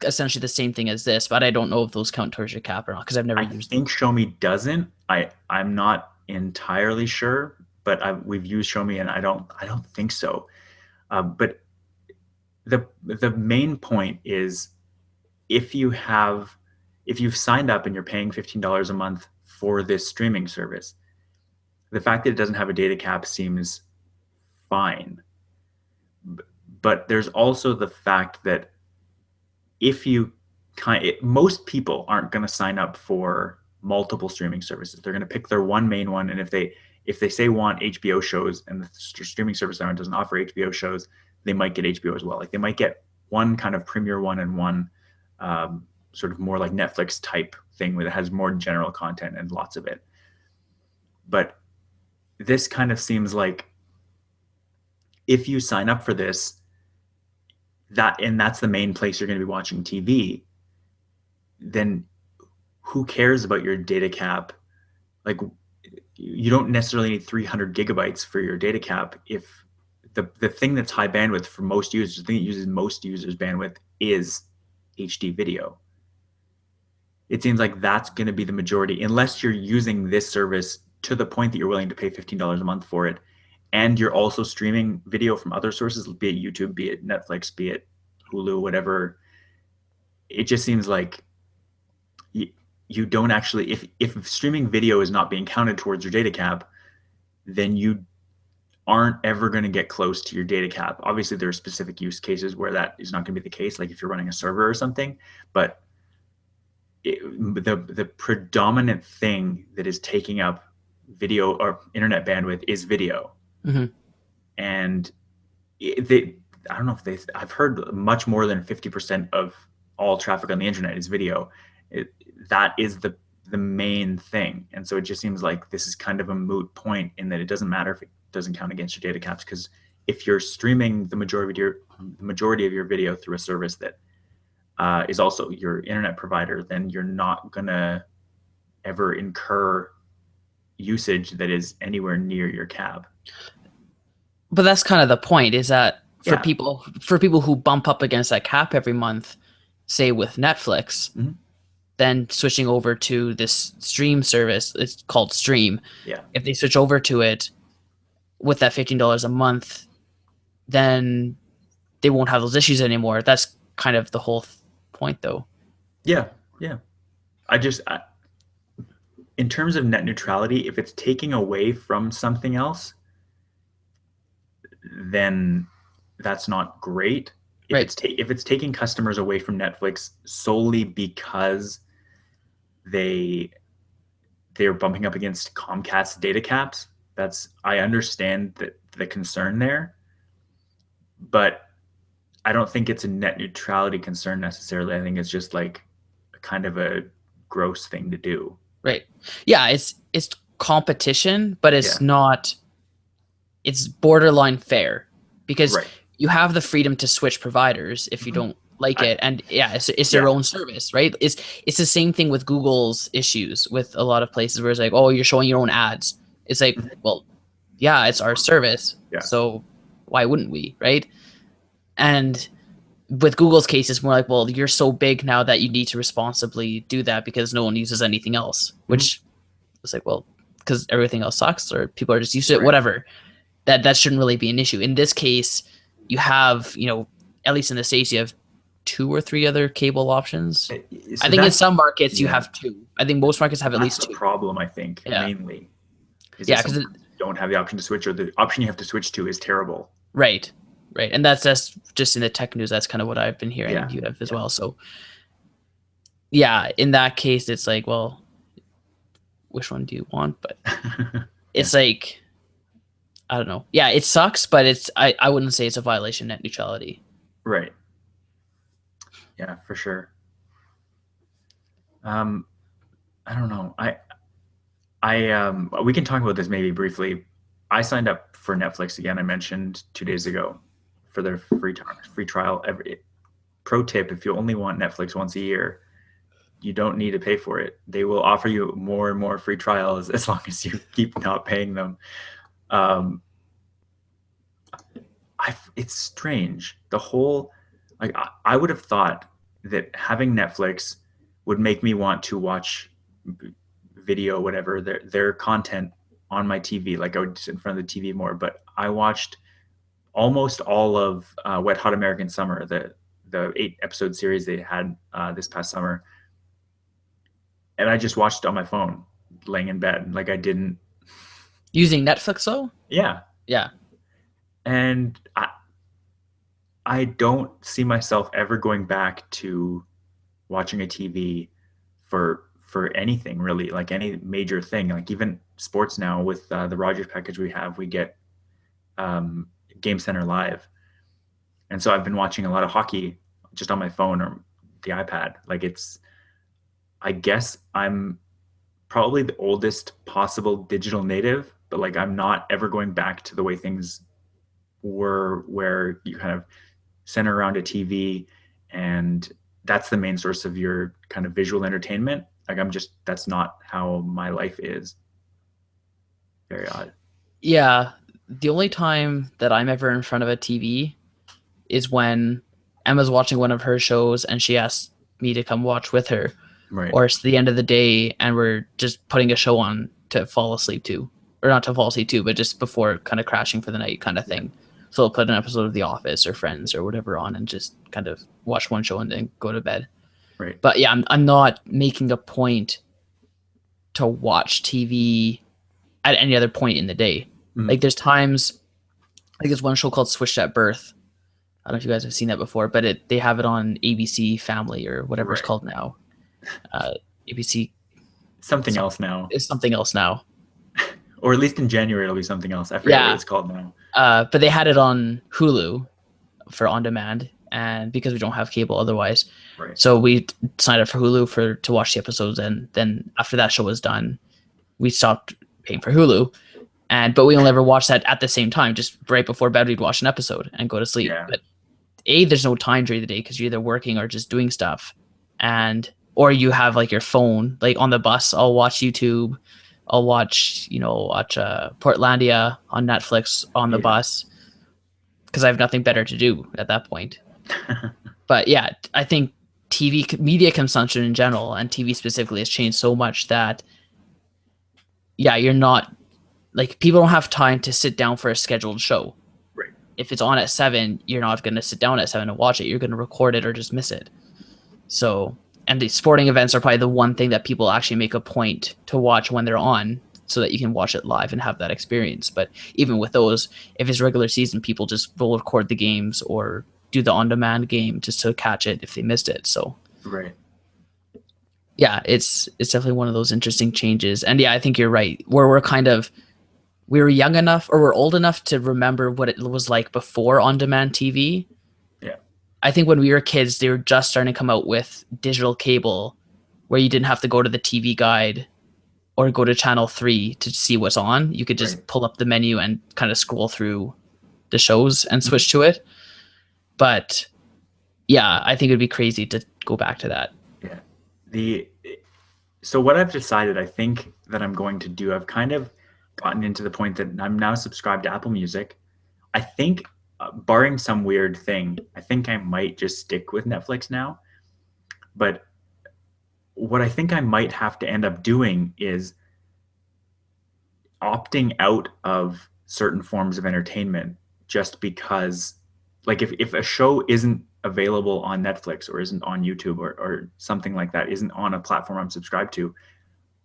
essentially the same thing as this, but I don't know if those count towards your cap or not because I've never I used them. think Show Me doesn't. I'm not entirely sure, but we've used Show Me and I don't think so. But the main point is, if you've signed up and you're paying $15 a month for this streaming service, the fact that it doesn't have a data cap seems fine. But there's also the fact that most people aren't going to sign up for multiple streaming services. They're going to pick their one main one, and if they say want HBO shows and the streaming service doesn't offer HBO shows, they might get HBO as well. Like they might get one kind of premier one and one sort of more like Netflix type thing where it has more general content and lots of it. But this kind of seems like, if you sign up for this, that's the main place you're going to be watching TV, then who cares about your data cap? Like, you don't necessarily need 300 gigabytes for your data cap if the thing that's high bandwidth for most users, the thing that uses most users' bandwidth, is HD video. It seems like that's going to be the majority, unless you're using this service to the point that you're willing to pay $15 a month for it, and you're also streaming video from other sources, be it YouTube, be it Netflix, be it Hulu, whatever. It just seems like you don't actually, if streaming video is not being counted towards your data cap, then you aren't ever going to get close to your data cap. Obviously, there are specific use cases where that is not going to be the case, like if you're running a server or something. But the predominant thing that is taking up video or internet bandwidth is video. Mm-hmm. And I've heard much more than 50% of all traffic on the internet is video. That is the main thing. And so it just seems like this is kind of a moot point in that it doesn't matter if it doesn't count against your data caps, because if you're streaming the majority of your video through a service that is also your internet provider, then you're not gonna ever incur usage that is anywhere near your cap. But that's kind of the point, is that for Yeah. people who bump up against that cap every month, say with Netflix, then switching over to this stream service, it's called Stream. Yeah. If they switch over to it with that $15 a month, then they won't have those issues anymore. That's kind of the whole point, though. Yeah. In terms of net neutrality, if it's taking away from something else, then that's not great. If it's taking customers away from Netflix solely because they're bumping up against Comcast data caps, I understand the concern there, but I don't think it's a net neutrality concern necessarily. I think it's just like kind of a gross thing to do. Right. Yeah, it's competition, but it's not. It's borderline fair, because you have the freedom to switch providers if you don't like it, and it's their own service, right? It's the same thing with Google's issues with a lot of places where it's like, oh, you're showing your own ads. It's like, well, yeah, it's our service, so why wouldn't we, right? And with Google's case, it's more like, well, you're so big now that you need to responsibly do that because no one uses anything else, which is like, well, because everything else sucks or people are just used to it, whatever. That shouldn't really be an issue. In this case, you have, at least in the States, you have 2 or 3 other cable options. So I think in some markets you have 2. I think most markets have at least 2. That's the problem, I think, mainly. Because you don't have the option to switch, or the option you have to switch to is terrible. Right. And that's just in the tech news. That's kind of what I've been hearing you have as well. So, in that case, it's like, well, which one do you want? But it's like, I don't know. Yeah, it sucks, but I wouldn't say it's a violation of net neutrality. Right. Yeah, for sure. I don't know. We can talk about this maybe briefly. I signed up for Netflix again. I mentioned 2 days ago for their free trial. Pro tip: if you only want Netflix once a year, you don't need to pay for it. They will offer you more and more free trials as long as you keep not paying them. It's strange. The whole, like, I would have thought that having Netflix would make me want to watch video, whatever, their content on my TV. Like, I would sit in front of the TV more. But I watched almost all of Wet Hot American Summer, the 8-episode series they had this past summer, and I just watched it on my phone, laying in bed. Like, I didn't using Netflix though. Yeah. And I don't see myself ever going back to watching a TV for anything really, like any major thing. Like even sports now with the Rogers package we get Game Center Live, and so I've been watching a lot of hockey just on my phone or the iPad. Like, I guess I'm probably the oldest possible digital native, but like I'm not ever going back to the way things were, where you kind of center around a TV and that's the main source of your kind of visual entertainment. Like, that's not how my life is. Very odd. Yeah. The only time that I'm ever in front of a TV is when Emma's watching one of her shows and she asks me to come watch with her. Right. Or it's the end of the day and we're just putting a show on to fall asleep to. Or not to fall asleep to, but just before kind of crashing for the night kind of thing. So I'll put an episode of The Office or Friends or whatever on and just kind of watch one show and then go to bed. Right. But yeah, I'm not making a point to watch TV at any other point in the day. Like, there's times, like there's one show called Switched at Birth. I don't know if you guys have seen that before, but they have it on ABC Family or whatever it's called now. ABC. Something else now. It's something else now. Or at least in January it'll be something else. I forget what it's called now. But they had it on Hulu for on demand, and because we don't have cable otherwise. Right. So we signed up for Hulu to watch the episodes, and then after that show was done, we stopped paying for Hulu. But we only ever watched that at the same time, just right before bed we'd watch an episode and go to sleep. Yeah. But there's no time during the day because you're either working or just doing stuff, or you have like your phone. Like on the bus, I'll watch YouTube. I'll watch Portlandia on Netflix on the bus because I have nothing better to do at that point. But yeah, I think TV media consumption in general and TV specifically has changed so much that you're not like people don't have time to sit down for a scheduled show. Right. If it's on at 7, you're not going to sit down at 7 and watch it. You're going to record it or just miss it. So, and the sporting events are probably the one thing that people actually make a point to watch when they're on so that you can watch it live and have that experience. But even with those, if it's regular season, people just will record the games or do the on-demand game just to catch it if they missed it. So, right. Yeah, it's definitely one of those interesting changes. And I think you're right. Where we were young enough or we're old enough to remember what it was like before on-demand TV. Yeah. I think when we were kids, they were just starting to come out with digital cable where you didn't have to go to the TV guide or go to channel 3 to see what's on. You could just pull up the menu and kind of scroll through the shows and switch to it. But I think it'd be crazy to go back to that. Yeah. So what I've decided, I think that I'm going to do, I've kind of gotten into the point that I'm now subscribed to Apple Music. I think, barring some weird thing, I think I might just stick with Netflix now. But what I think I might have to end up doing is opting out of certain forms of entertainment just because, like, if a show isn't available on Netflix or isn't on YouTube or something like that, isn't on a platform I'm subscribed to,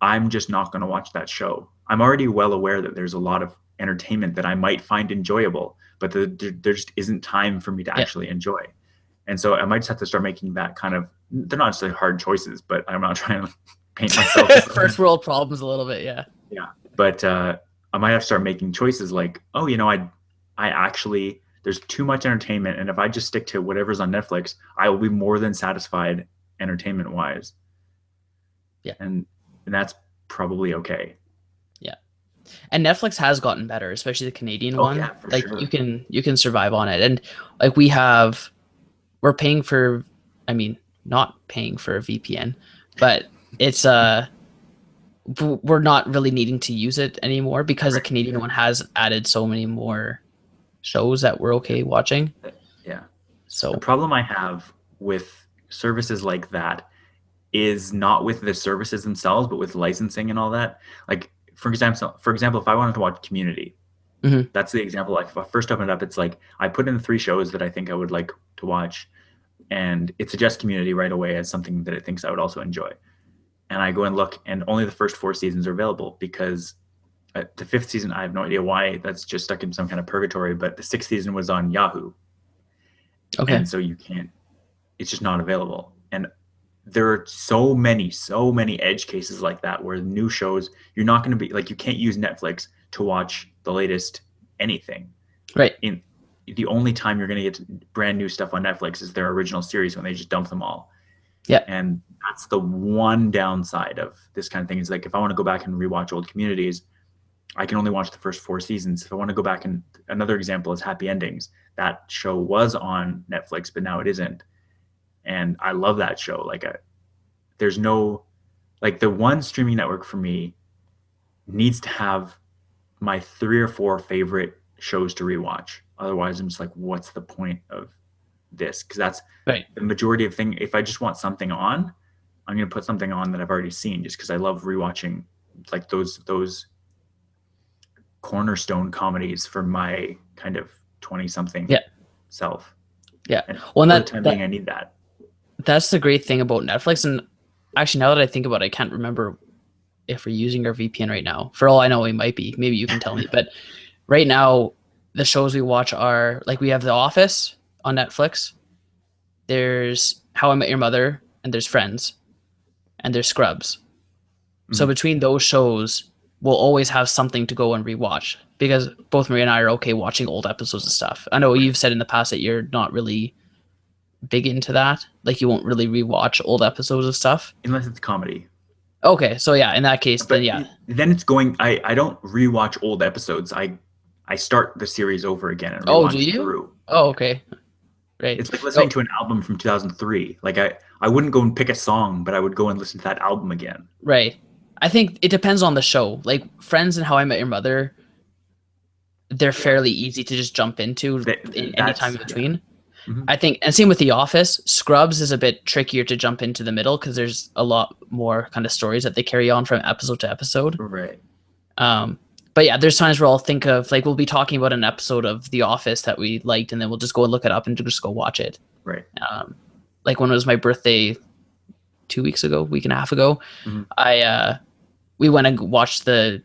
I'm just not going to watch that show. I'm already well aware that there's a lot of entertainment that I might find enjoyable, but there just isn't time for me to actually enjoy. And so I might just have to start making that kind of, they're not necessarily hard choices, but I'm not trying to paint myself as first world problems a little bit. Yeah. But I might have to start making choices like, I actually, there's too much entertainment. And if I just stick to whatever's on Netflix, I will be more than satisfied entertainment wise. Yeah. And that's probably okay. Yeah. And Netflix has gotten better, especially the Canadian one. Yeah, for like sure. you can survive on it. And like we're paying for, not paying for a VPN, but it's we're not really needing to use it anymore because the Canadian one has added so many more shows that we're okay watching. Yeah. So the problem I have with services like that is not with the services themselves, but with licensing and all that. Like, for example, if I wanted to watch Community, that's the example. Like, if I first opened it up, it's like I put in 3 shows that I think I would like to watch, and it suggests Community right away as something that it thinks I would also enjoy. And I go and look, and only the first 4 seasons are available because the 5th season, I have no idea why, that's just stuck in some kind of purgatory, but the 6th season was on Yahoo. Okay. And so you can't, it's just not available. And there are so many edge cases like that where new shows, you're not going to be like, you can't use Netflix to watch the latest anything. Right. In the only time you're going to get brand new stuff on Netflix is their original series when they just dump them all. Yeah. And that's the one downside of this kind of thing is like, if I want to go back and rewatch old Communities, I can only watch the first 4 seasons. If I want to go back, and another example is Happy Endings. That show was on Netflix, but now it isn't. And I love that show. Like, there's no, like, the one streaming network for me needs to have my 3 or 4 favorite shows to rewatch. Otherwise, I'm just like, what's the point of this? Because that's the majority of thing. If I just want something on, I'm going to put something on that I've already seen just because I love rewatching like those cornerstone comedies for my kind of 20-something self. Yeah. And well, for the time being, I need that. That's the great thing about Netflix. And actually, now that I think about it, I can't remember if we're using our VPN right now. For all I know, we might be. Maybe you can tell me. But right now, the shows we watch are, like, we have The Office on Netflix. There's How I Met Your Mother, and there's Friends, and there's Scrubs. So between those shows, we'll always have something to go and rewatch because both Maria and I are okay watching old episodes of stuff. I know you've said in the past that you're not really big into that. Like you won't really rewatch old episodes of stuff. unless it's comedy. Okay, so yeah, in that case, then But yeah. then it's going. I don't rewatch old episodes. I start the series over again and Oh, do rewatch you? through. Oh, okay, right. It's like listening Oh, to an album from 2003. Like I wouldn't go and pick a song, but I would go and listen to that album again. right. I think it depends on the show. Like Friends and How I Met Your Mother, they're Yeah, fairly easy to just jump into in any time that's in yeah. between. Hmm. I think, and same with The Office. Scrubs is a bit trickier to jump into the middle because there's a lot more kind of stories that they carry on from episode to episode. Right. Um, but yeah, there's times where I'll think of like we'll be talking about an episode of The Office that we liked, and then we'll just go and look it up and just go watch it. Right. Like when it was my birthday 2 weeks ago, week and a half ago, Hmm. I we went and watched the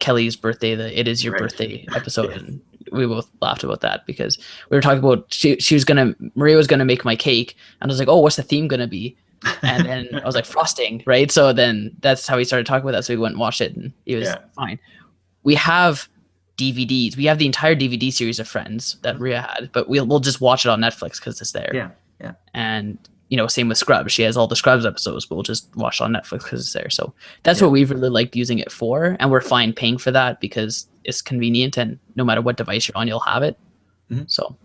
Kelly's birthday, the It Is Your Right. Birthday episode, Yes. and we both laughed about that because we were talking about she was gonna Maria was gonna make my cake, and I was like, oh, what's the theme gonna be? And then I was like frosting, right? So then that's how we started talking about that. So we went and watched it, and it was Yeah. fine. We have DVDs. We have the entire DVD series of Friends that Maria had, but we'll just watch it on Netflix because it's there. Yeah. Yeah. And same with Scrubs. She has all the Scrubs episodes, but we'll just watch it on Netflix because it's there. So that's Yeah. what we've really liked using it for, and we're fine paying for that because it's convenient, and no matter what device you're on, you'll have it. Mhm. So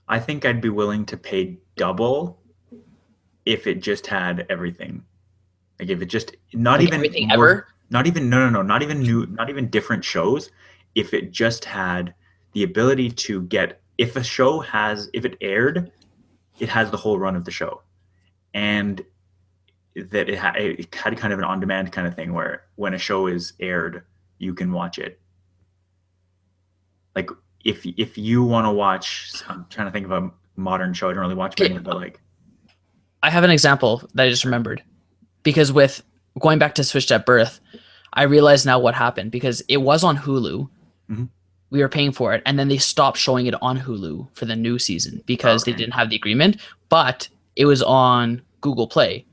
I think I'd be willing to pay double if it just had everything. Like if it just not like even everything more, ever. not even no, not even new, not even different shows. If it just had the ability to get, if a show has, if it aired, it has the whole run of the show, and that it had kind of an on-demand kind of thing where when a show is aired, you can watch it. Like if you want to watch, I'm trying to think of a modern show. I don't really watch many, Okay, but like I have an example that I just remembered because with going back to Switched at Birth, I realize now what happened because it was on Hulu. Mhm. We were paying for it, and then they stopped showing it on Hulu for the new season because they Okay. didn't have the agreement. But it was on Google Play,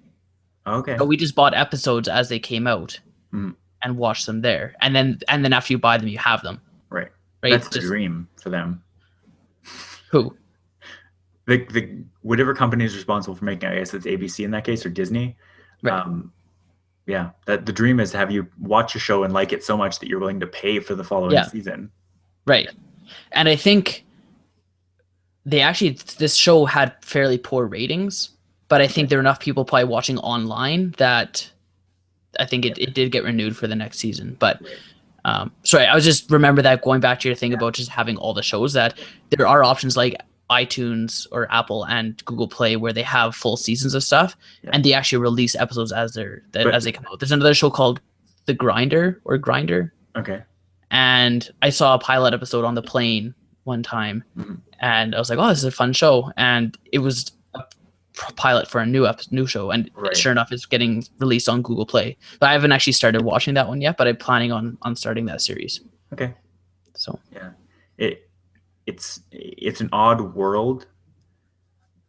Okay. so we just bought episodes as they came out Mhm. and watched them there. And then after you buy them, you have them. Right. Right? That's the Just dream for them. who? The whatever company is responsible for making it, I guess it's ABC in that case or Disney. Right. Yeah, that the dream is to have you watch a show and like it so much that you're willing to pay for the following Yeah. season. Right. And I think this show had fairly poor ratings, but I think there were enough people probably watching online that I think it did get renewed for the next season. But sorry, I was just remember that going back to your thing about just having all the shows that there are options like iTunes or Apple and Google Play where they have full seasons of stuff and they actually release episodes as they come out. There's another show called The Grinder. Okay. And I saw a pilot episode on the plane one time, and I was like, "Oh, this is a fun show." And it was a pilot for a new show, and sure enough, it's getting released on Google Play. But I haven't actually started watching that one yet. But I'm planning on starting that series. Okay. So yeah, it's an odd world,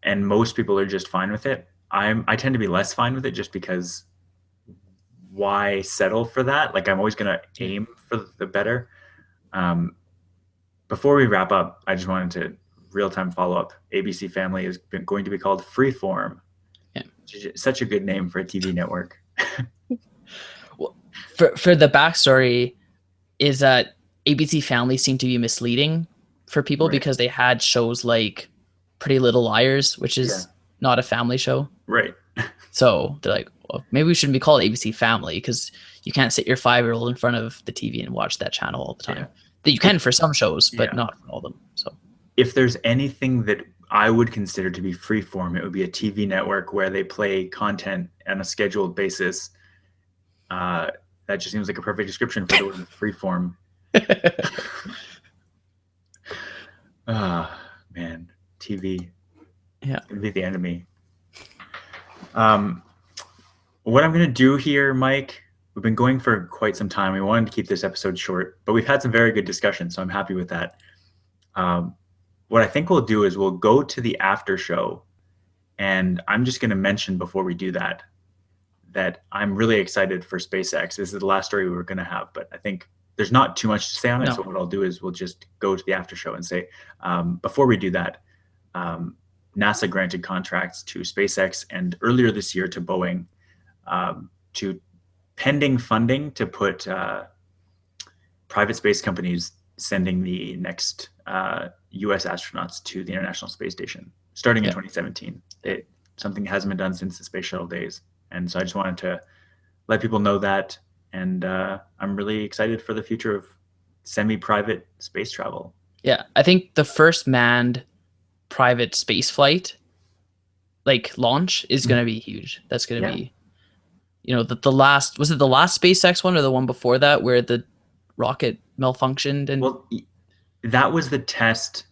and most people are just fine with it. I tend to be less fine with it just because why settle for that? Like I'm always going to aim for the better. Before we wrap up, I just wanted to real-time follow-up. ABC Family is going to be called Freeform. Yeah. Such a good name for a TV network. Well, for the backstory is that ABC Family seemed to be misleading for people because they had shows like Pretty Little Liars, which is not a family show. Right. So they're like, well, maybe we shouldn't be called ABC Family because you can't sit your 5-year-old in front of the TV and watch that channel all the time. Yeah. That you can for some shows, but not for all of them. So if there's anything that I would consider to be freeform, it would be a TV network where they play content on a scheduled basis. That just seems like a perfect description for the word freeform. Man, TV. Yeah. It's gonna be the enemy. What I'm gonna do here, Mike, we've been going for quite some time. We wanted to keep this episode short, but we've had some very good discussion, so I'm happy with that. What I think we'll do is we'll go to the after show, and I'm just gonna mention before we do that I'm really excited for SpaceX. This is the last story we were gonna have, but I think there's not too much to say on it. So what I'll do is we'll just go to the after show and say, before we do that, NASA granted contracts to SpaceX and earlier this year to Boeing, to pending funding to put private space companies sending the next U.S. astronauts to the International Space Station starting in Yeah. 2017. Something hasn't been done since the space shuttle days, and so I just wanted to let people know that. And I'm really excited for the future of semi-private space travel. Yeah. I think the first manned private space flight like launch is going to be huge. That's going to Yeah. be, the last, was it the last SpaceX one or the one before that where the rocket malfunctioned? And Well, that was the test.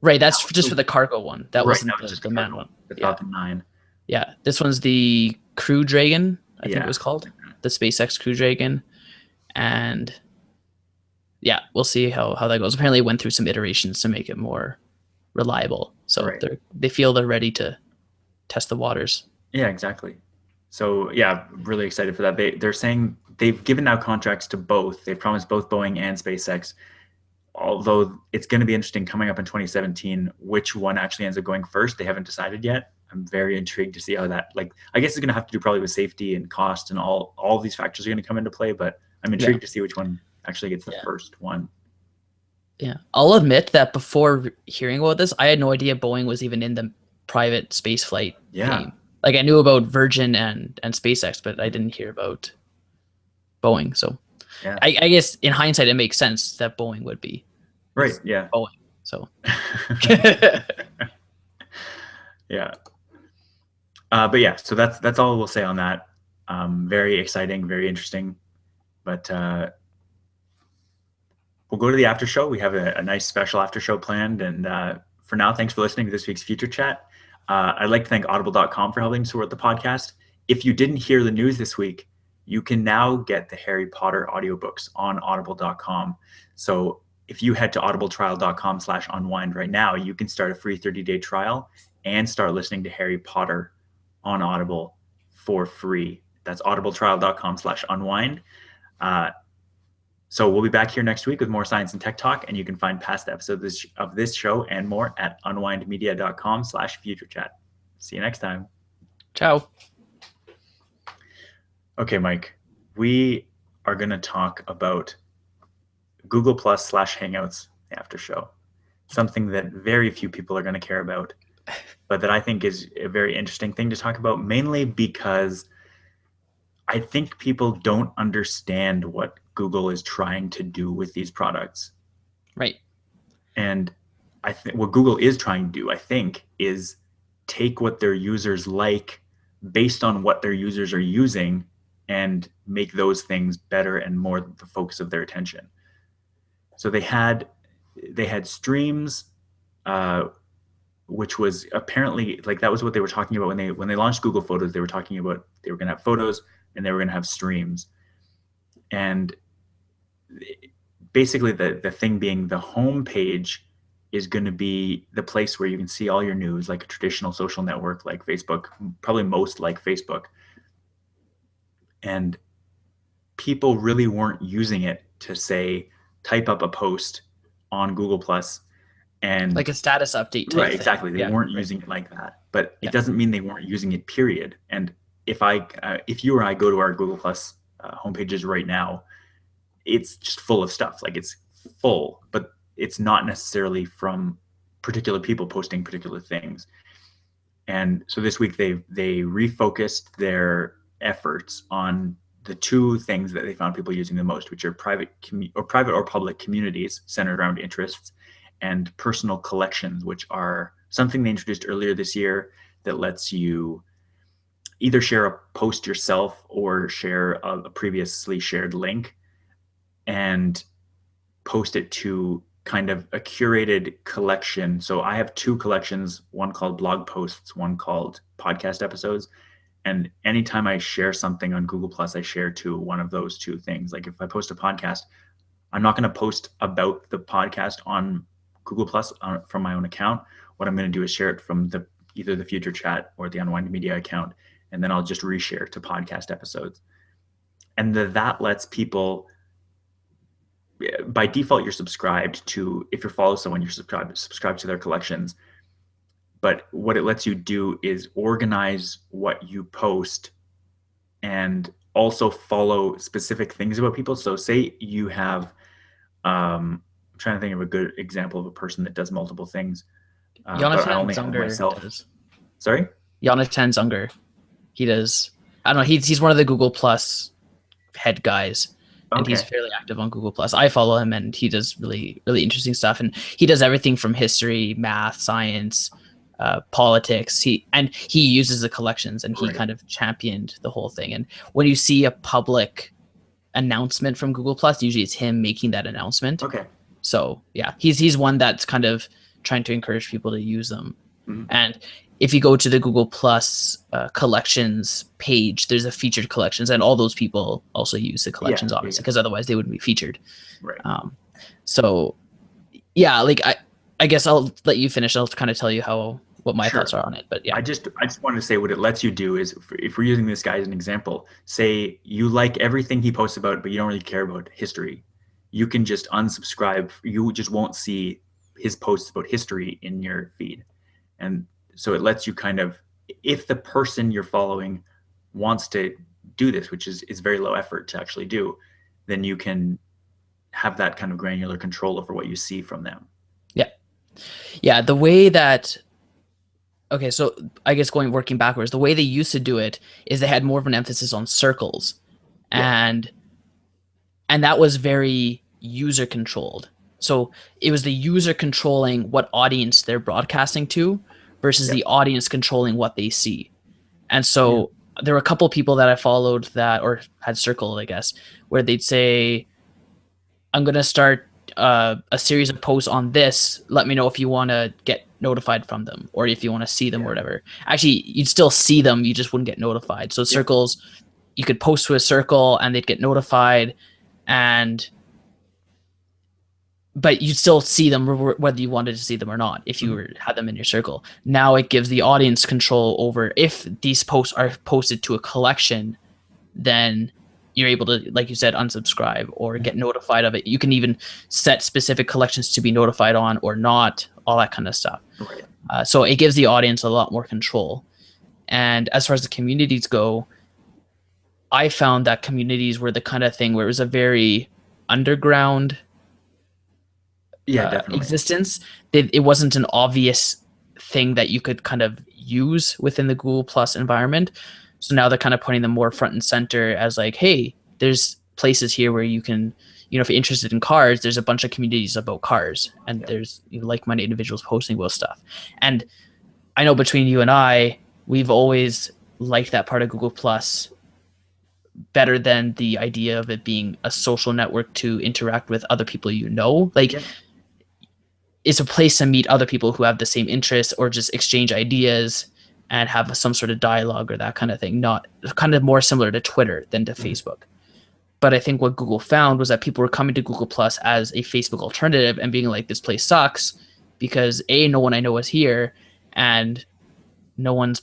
right, that's just for the cargo one. That Right. wasn't That was just the the manned cargo, one. the Yeah. Falcon 9. Yeah. This one's the Crew Dragon, I think it Yeah. was called. The SpaceX Crew Dragon. And yeah, we'll see how that goes. Apparently it went through some iterations to make it more reliable. So Right. they feel they're ready to test the waters. Yeah, exactly. So yeah, really excited for that. They're saying they've given out contracts to both. They've promised both Boeing and SpaceX. Although it's going to be interesting coming up in 2017, which one actually ends up going first. They haven't decided yet. I'm very intrigued to see how that, like, I guess it's going to have to do probably with safety and cost and all of these factors are going to come into play. But I'm intrigued to see which one actually gets the first one. Yeah. I'll admit that before hearing about this, I had no idea Boeing was even in the private space flight game. Like I knew about Virgin and SpaceX, but I didn't hear about Boeing. So Yeah. I guess in hindsight, it makes sense that Boeing would be. Right. Yeah. Boeing. So. Yeah. But yeah, so that's all we'll say on that. Very exciting, very interesting. But we'll go to the after show. We have a nice special after show planned. And for now, thanks for listening to this week's Future Chat. I'd like to thank audible.com for helping support the podcast. If you didn't hear the news this week, you can now get the Harry Potter audiobooks on audible.com. So if you head to audibletrial.com/unwind right now, you can start a free 30-day trial and start listening to Harry Potter on Audible for free. That's audibletrial.com/unwind. So we'll be back here next week with more science and tech talk, and you can find past episodes of this show and more at unwindmedia.com/futurechat. See you next time. Ciao. Okay, Mike, we are going to talk about Google Plus/Hangouts after show, something that very few people are going to care about, but that I think is a very interesting thing to talk about, mainly because I think people don't understand what Google is trying to do with these products. Right. And I think what Google is trying to do, I think, is take what their users like based on what their users are using and make those things better and more the focus of their attention. So they had streams, which was apparently like that was what they were talking about when they launched Google Photos. They were talking about they were going to have photos and they were going to have streams. And basically the thing being the home page is going to be the place where you can see all your news, like a traditional social network like Facebook, probably most like Facebook. And people really weren't using it to say, type up a post on Google Plus and like a status update type right, thing. exactly. They weren't using it like that, but it doesn't mean they weren't using it, period. And if you or I go to our Google Plus homepages right now, it's just full of stuff. Like it's full, but it's not necessarily from particular people posting particular things. And so this week they refocused their efforts on the two things that they found people using the most, which are private or public communities centered around interests, and personal collections, which are something they introduced earlier this year that lets you either share a post yourself or share a previously shared link and post it to kind of a curated collection. So I have two collections, one called blog posts, one called podcast episodes. And anytime I share something on Google Plus, I share to one of those two things. Like if I post a podcast, I'm not going to post about the podcast on Google Plus from my own account. What I'm going to do is share it from either the Future Chat or the Unwind Media account, and then I'll just reshare to podcast episodes. And that lets people, by default, you're subscribed to, if you follow someone, you're subscribed to their collections. but what it lets you do is organize what you post and also follow specific things about people. So say you have, I'm trying to think of a good example of a person that does multiple things, but I Jonathan only have Zunger myself. does. Sorry? Jonathan Zunger, he does. I don't know. He's one of the Google Plus head guys, and he's Okay. fairly active on Google Plus. I follow him, and he does really interesting stuff. And he does everything from history, math, science, politics. He uses the collections, and he Right. kind of championed the whole thing. And when you see a public announcement from Google Plus, usually it's him making that announcement. Okay. So yeah, he's one that's kind of trying to encourage people to use them. Mhm. And if you go to the Google Plus collections page, there's a featured collections, and all those people also use the collections, Yeah, obviously, because otherwise they wouldn't be featured. right. So yeah, like I guess I'll let you finish. I'll kind of tell you what my Sure. thoughts are on it. But yeah, I just wanted to say what it lets you do is if we're using this guy as an example, say you like everything he posts about, but you don't really care about history. You can just unsubscribe. You just won't see his posts about history in your feed. And so it lets you kind of, if the person you're following wants to do this, which is very low effort to actually do, then you can have that kind of granular control over what you see from them. yeah, the way that okay, so I guess working backwards, the way they used to do it is they had more of an emphasis on circles, Yeah. and that was very user controlled. So it was the user controlling what audience they're broadcasting to versus Yeah. the audience controlling what they see. And so there were a couple people that I followed that or had circled, I guess, where they'd say, I'm going to start a series of posts on this. Let me know if you want to get notified from them or if you want to see them or whatever. Actually, you'd still see them. You just wouldn't get notified. So circles, you could post to a circle and they'd get notified, but you'd still see them whether you wanted to see them or not if you had them in your circle. Now it gives the audience control over if these posts are posted to a collection, then you're able to, like you said, unsubscribe or get notified of it. You can even set specific collections to be notified on or not, all that kind of stuff. Right. So it gives the audience a lot more control. And as far as the communities go, I found that communities were the kind of thing where it was a very underground Definitely. existence. It wasn't an obvious thing that you could kind of use within the Google Plus environment. So now they're kind of putting them more front and center as like, hey, there's places here where you can, if you're interested in cars, there's a bunch of communities about cars, and there's like-minded individuals posting about stuff. And I know between you and I, we've always liked that part of Google Plus better than the idea of it being a social network to interact with other people it's a place to meet other people who have the same interests or just exchange ideas and have some sort of dialogue or that kind of thing. Not kind of more similar to Twitter than to Facebook. But I think what Google found was that people were coming to Google Plus as a Facebook alternative and being like, this place sucks because no one I know is here and no one's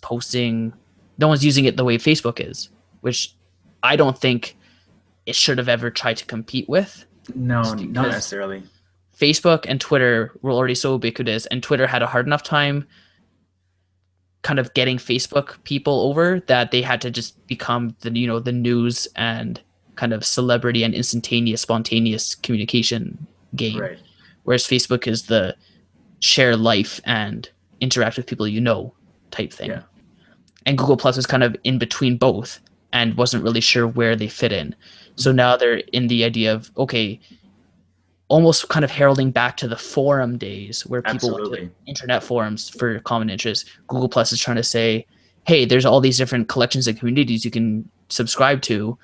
using it the way Facebook is, which I don't think it should have ever tried to compete with. No, not necessarily. Facebook and Twitter were already so ubiquitous, and Twitter had a hard enough time kind of getting Facebook people over that they had to just become the news and kind of celebrity and instantaneous, spontaneous communication game. Right. Whereas Facebook is the share life and interact with people type thing. Yeah. And Google Plus was kind of in between both and wasn't really sure where they fit in. So now they're in the idea of, okay, almost kind of heralding back to the forum days where people went to internet forums for common interests. Google Plus is trying to say, hey, there's all these different collections and communities you can subscribe to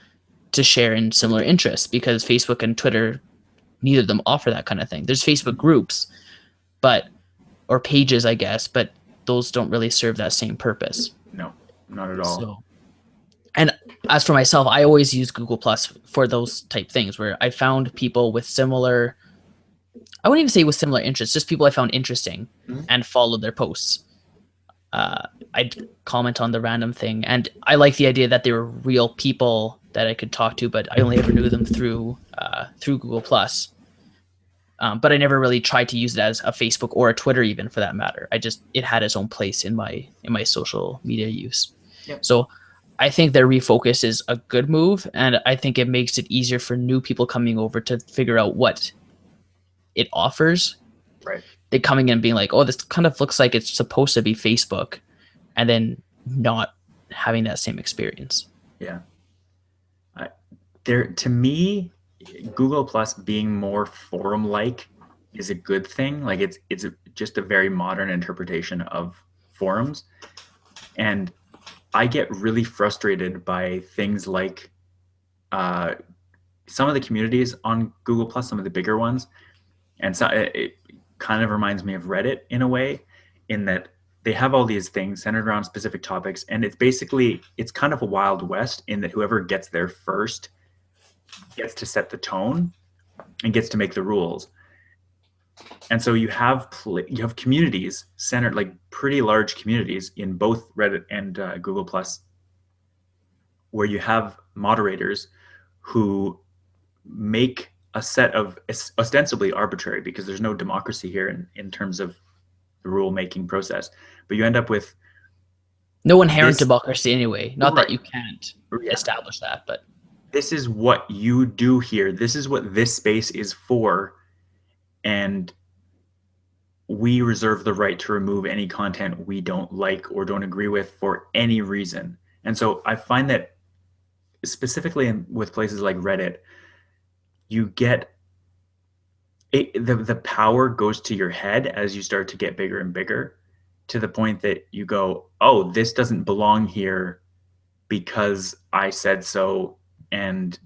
share in similar interests, because Facebook and Twitter, neither of them offer that kind of thing. There's Facebook groups, or pages, I guess, but those don't really serve that same purpose. No, not at all. So, and as for myself, I always use Google Plus for those type things where I found people with similar, I wouldn't even say with similar interests, just people I found interesting and followed their posts. I'd comment on the random thing, and I like the idea that they were real people that I could talk to, but I only ever knew them through Google Plus. But I never really tried to use it as a Facebook or a Twitter, even for that matter. It had its own place in my social media use. Yep. So I think their refocus is a good move, and I think it makes it easier for new people coming over to figure out what it offers. Right. They coming in being like, "Oh, this kind of looks like it's supposed to be Facebook," and then not having that same experience. Yeah. I, there to me, Google Plus being more forum like is a good thing. Like just a very modern interpretation of forums, and I get really frustrated by things like uh, some of the communities on Google Plus, some of the bigger ones, and so it kind of reminds me of Reddit in a way, in that they have all these things centered around specific topics, and it's kind of a wild west in that whoever gets there first gets to set the tone and gets to make the rules. And so you have communities centered, like pretty large communities in both Reddit and Google Plus, where you have moderators who make a set of ostensibly arbitrary, because there's no democracy here in terms of the rule making process, but you end up with No inherent this. democracy anyway. Not that Right. you can't Yeah. establish that, but This is what you do here. This is what this space is for. And we reserve the right to remove any content we don't like or don't agree with for any reason. And so I find that specifically with places like Reddit, you get the power goes to your head as you start to get bigger and bigger, to the point that you go, oh, this doesn't belong here because I said so. And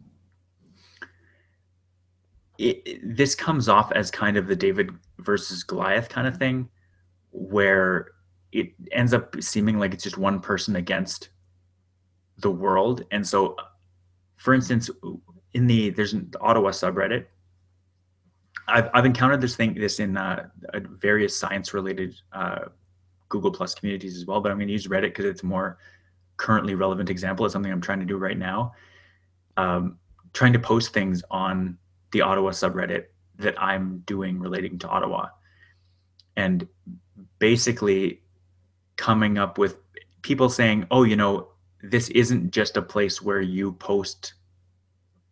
this comes off as kind of the David versus Goliath kind of thing, where it ends up seeming like it's just one person against the world. And so, for instance, there's an Ottawa subreddit. I've encountered this in various science related Google Plus communities as well, but I'm going to use Reddit because it's a more currently relevant example of something I'm trying to do right now. Trying to post things on the Ottawa subreddit that I'm doing relating to Ottawa, and basically coming up with people saying, oh, this isn't just a place where you post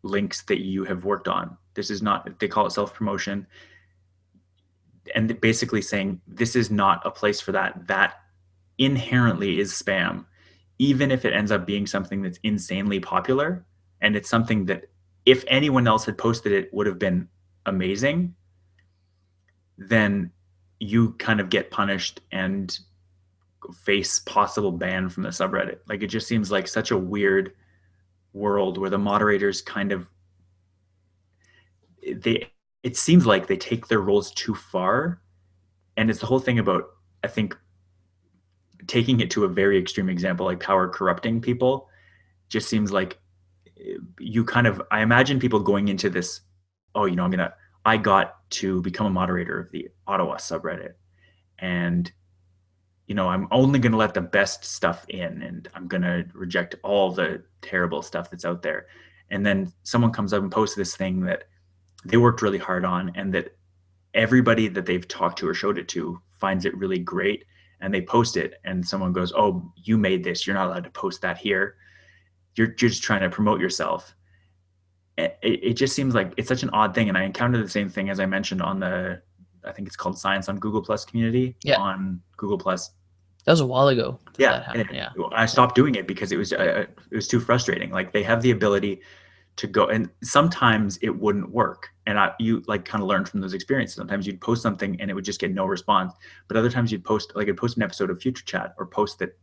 links that you have worked on. This is not, they call it self-promotion. And basically saying, this is not a place for that. That inherently is spam, even if it ends up being something that's insanely popular. And it's something that if anyone else had posted it would have been amazing, then you kind of get punished and face possible ban from the subreddit. Like, it just seems like such a weird world where the moderators kind of it seems like they take their roles too far. And it's the whole thing about, I think, taking it to a very extreme example, like power corrupting people. Just seems like I imagine people going into this, oh, I got to become a moderator of the Ottawa subreddit, and I'm only going to let the best stuff in, and I'm going to reject all the terrible stuff that's out there. And then someone comes up and posts this thing that they worked really hard on, and that everybody that they've talked to or showed it to finds it really great, and they post it, and someone goes, oh, you made this, you're not allowed to post that here, you're just trying to promote yourself. It just seems like it's such an odd thing. And I encountered the same thing, as I mentioned, on I think it's called Science on Google Plus community yeah, on Google Plus. that was a while ago. Yeah, That happened. Yeah, I stopped doing it because it was too frustrating. Like, they have the ability to go, and sometimes it wouldn't work. And you like kind of learned from those experiences. Sometimes you'd post something and it would just get no response. But other times you'd post an episode of Future Chat, or post that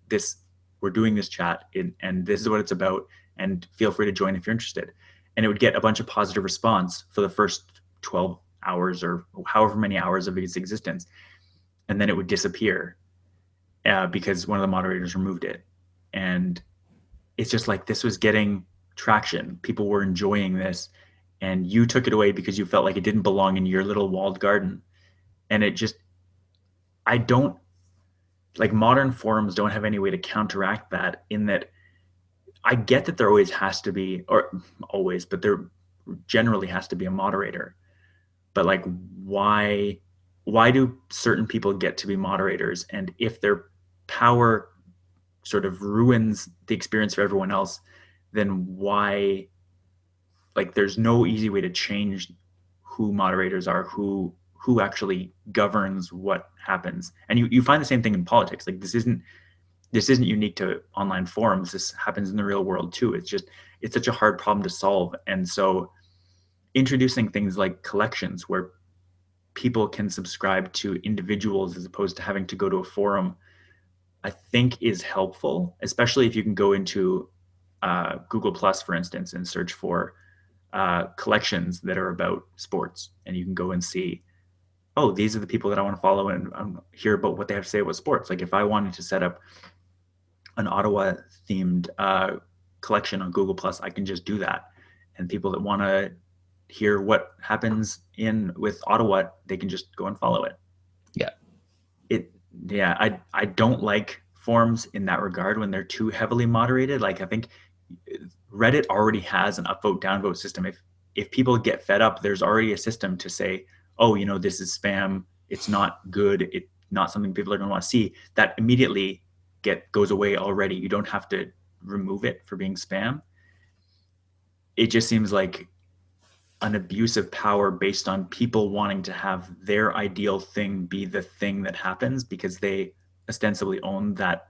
we're doing this chat and this is what it's about, and feel free to join if you're interested. And it would get a bunch of positive response for the first 12 hours or however many hours of its existence. And then it would disappear because one of the moderators removed it. And it's just like, this was getting traction. People were enjoying this, and you took it away because you felt like it didn't belong in your little walled garden. And I don't, like, modern forums don't have any way to counteract that, in that I get that there always has to be, or always, but there generally has to be a moderator. but like why why do certain people get to be moderators? And if their power sort of ruins the experience for everyone else, then why, like there's no easy way to change who moderators are, who actually governs what happens. And you find the same thing in politics. Like this isn't unique to online forums. This happens in the real world too. It's such a hard problem to solve. And so introducing things like collections where people can subscribe to individuals as opposed to having to go to a forum, I think is helpful, especially if you can go into Google Plus, for instance, and search for collections that are about sports, and you can go and see, oh, these are the people that I want to follow and hear about what they have to say about sports. Like if I wanted to set up an Ottawa themed collection on Google Plus, I can just do that, and people that want to hear what happens in with Ottawa, they can just go and follow it. Yeah. It yeah, I don't like forums in that regard when they're too heavily moderated. Like I think Reddit already has an upvote downvote system. If people get fed up, there's already a system to say, oh, this is spam, it's not good, it's not something people are going to want to see. That immediately goes away already. You don't have to remove it for being spam. It just seems like an abuse of power based on people wanting to have their ideal thing be the thing that happens because they ostensibly own that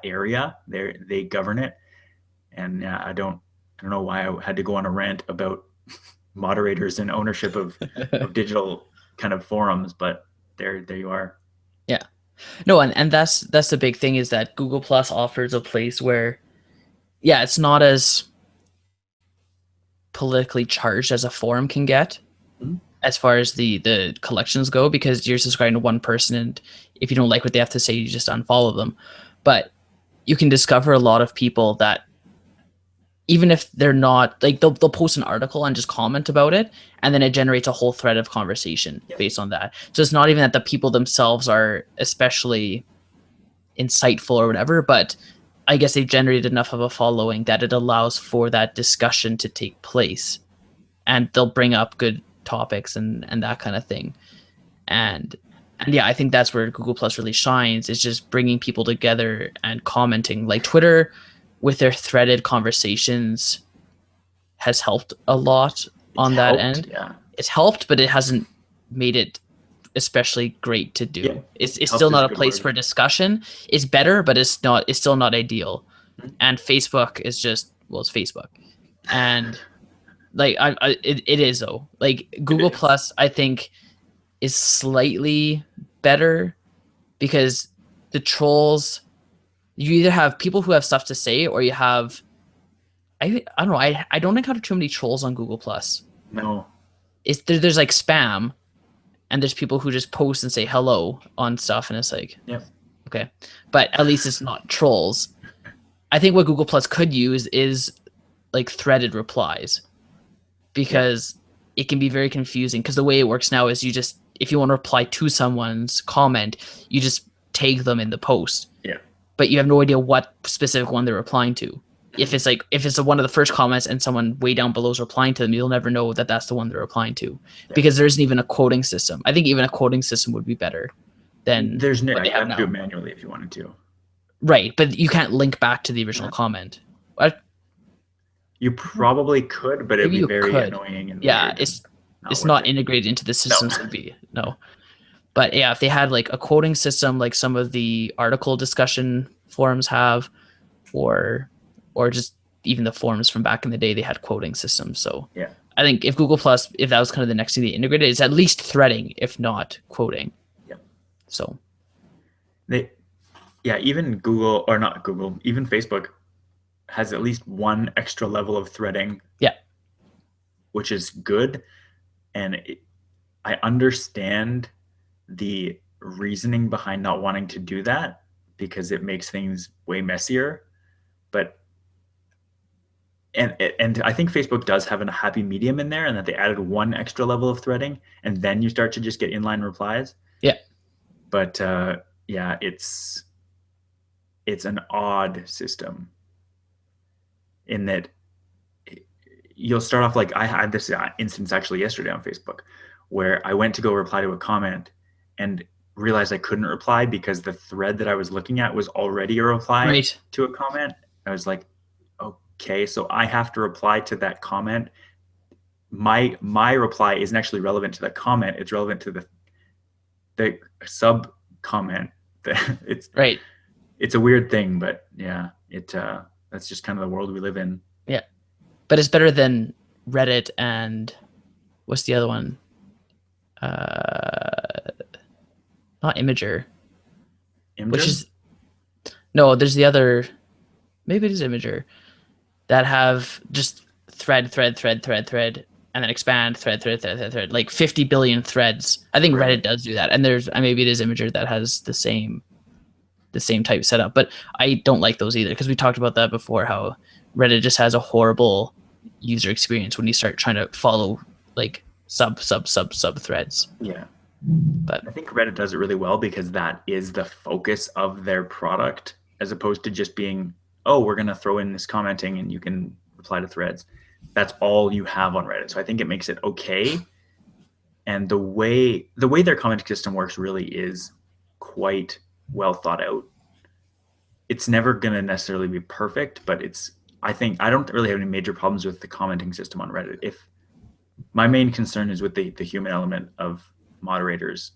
area. They govern it. And yeah, I don't know why I had to go on a rant about moderators and ownership of digital kind of forums, but there you are. Yeah. No, and that's the big thing, is that Google Plus offers a place where, yeah, it's not as politically charged as a forum can get, Mhm. as far as the collections go, because you're subscribing to one person, and if you don't like what they have to say, you just unfollow them. But you can discover a lot of people that, even if they're not like, they'll post an article and just comment about it, and then it generates a whole thread of conversation Yep. based on that. So it's not even that the people themselves are especially insightful or whatever, but I guess they've generated enough of a following that it allows for that discussion to take place, and they'll bring up good topics and that kind of thing. And yeah, I think that's where Google Plus really shines, is just bringing people together and commenting. Like Twitter with their threaded conversations has helped a lot It's on that helped. end. Yeah. It's helped, but it hasn't made it especially great to do. Yeah. It's Helped still is not a a good place word. for discussion. It's better, but it's still not ideal. Mhm. And Facebook is just, well, it's Facebook. And like it is though. Like It Google is. Plus, I think, is slightly better, because the trolls, you either have people who have stuff to say, or you have, I don't know, I don't encounter too many trolls on Google Plus. No. There's like spam, and there's people who just post and say hello on stuff, and it's like, Yep. okay, but at least it's not trolls. I think what Google Plus could use is like threaded replies, Yep. because it can be very confusing, because the way it works now is, you just, if you want to reply to someone's comment, you just tag them in the post, Yeah. but you have no idea what specific one they're replying to. If it's one of the first comments and someone way down below is replying to them, you'll never know that that's the one they're replying to, Yeah. because there isn't even a quoting system. I think even a quoting system would be better than There's no. what they You have have to do it now. manually if you wanted to. Right, but you can't link back to the original Yeah. comment. What? You probably could, but it would Maybe be you very could. annoying and Yeah, weird and not it's worth not it. integrated into the No. system, so it'd be no. But yeah, if they had like a quoting system, like some of the article discussion forums have, or just even the forums from back in the day, they had quoting systems. So Yeah. I think if Google Plus, if that was kind of the next thing they integrated, it's at least threading, if not quoting. Yeah. So They. Yeah. Even Google, or not Google, even Facebook has at least one extra level of threading, yeah, which is good. And I understand the reasoning behind not wanting to do that because it makes things way messier. But and I think Facebook does have a happy medium in there, and that they added one extra level of threading, and then you start to just get inline replies. yeah, But yeah, it's an odd system in that you'll start off like I had this instance actually yesterday on Facebook where I went to go reply to a comment and realized I couldn't reply because the thread that I was looking at was already a reply Right. to a comment. I was like, okay, so I have to reply to that comment. My reply isn't actually relevant to the comment. It's relevant to the sub comment. It's Right. it's a weird thing, but yeah, that's just kind of the world we live in. Yeah. But it's better than Reddit and what's the other one? Uh, Not Imager, which Imgur? is no. There's the other. Maybe it is Imager that have just thread, and then expand thread, like 50 billion threads. I think Reddit Right. does do that, and there's maybe it is Imager that has the same type setup. But I don't like those either because we talked about that before. How Reddit just has a horrible user experience when you start trying to follow like sub threads. Yeah. But I think Reddit does it really well because that is the focus of their product as opposed to just being, oh, we're going to throw in this commenting and you can reply to threads. That's all you have on Reddit. So I think it makes it okay. And the way their commenting system works really is quite well thought out. It's never going to necessarily be perfect, but I think I don't really have any major problems with the commenting system on Reddit. If my main concern is with the human element of moderators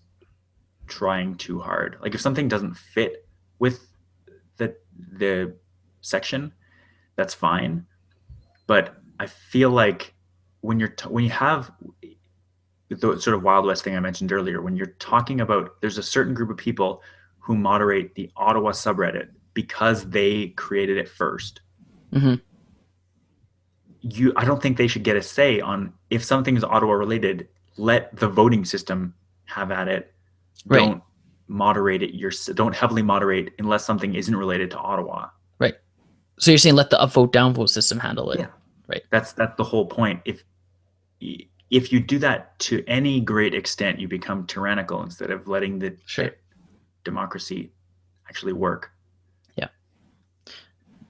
trying too hard. Like if something doesn't fit with the section, that's fine. But I feel like when you have the sort of Wild West thing I mentioned earlier, when you're talking about there's a certain group of people who moderate the Ottawa subreddit because they created it first. mm-hmm. I don't think they should get a say on if something is Ottawa related. Let the voting system have at it. Right, Don't heavily moderate unless something isn't related to Ottawa. right. So you're saying let the upvote downvote system handle it, Yeah, right? that's the whole point. If you do that to any great extent, you become tyrannical instead of letting the Sure. democracy actually work. Yeah.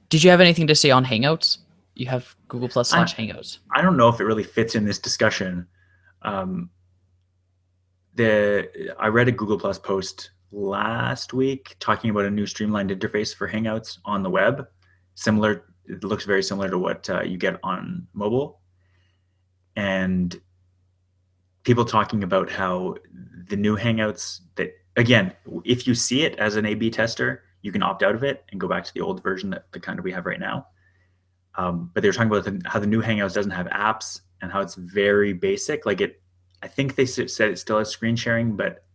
Did you have anything to say on Hangouts? You have Google Plus I slash Hangouts. I don't know if it really fits in this discussion. Um, I read a Google Plus post last week talking about a new streamlined interface for Hangouts on the web. It looks very similar to what you get on mobile, and people talking about how the new Hangouts that again, if you see it as an A/B tester, you can opt out of it and go back to the old version the kind of we have right now. But they were talking about how the new Hangouts doesn't have apps and how it's very basic. I think they said it still has screen sharing, but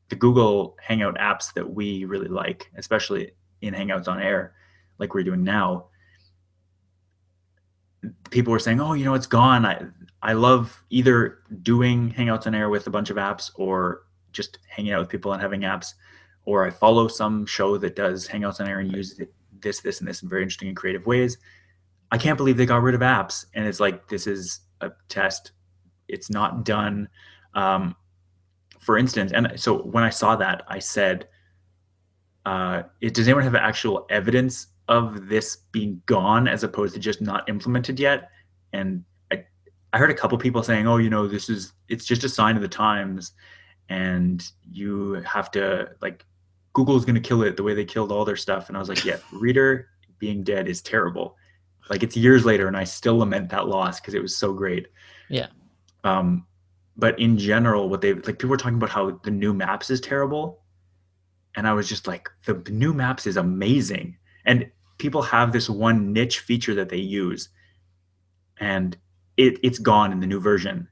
the Google Hangout apps that we really like, especially in Hangouts on Air, like we're doing now, people were saying, "Oh, it's gone." I love either doing Hangouts on Air with a bunch of apps or just hanging out with people and having apps, or I follow some show that does Hangouts on Air and uses this, and this in very interesting and creative ways. I can't believe they got rid of apps, and it's like this is a test. It's not done. For instance, and so when I saw that, I said, does anyone have actual evidence of this being gone as opposed to just not implemented yet? And I heard a couple people saying, oh, it's just a sign of the times, and you have to Google's going to kill it the way they killed all their stuff. And I was like, yeah, Reader being dead is terrible. Like it's years later, and I still lament that loss because it was so great. Yeah. But in general, people were talking about how the new Maps is terrible, and I was just like, the new Maps is amazing, and people have this one niche feature that they use, and it's gone in the new version,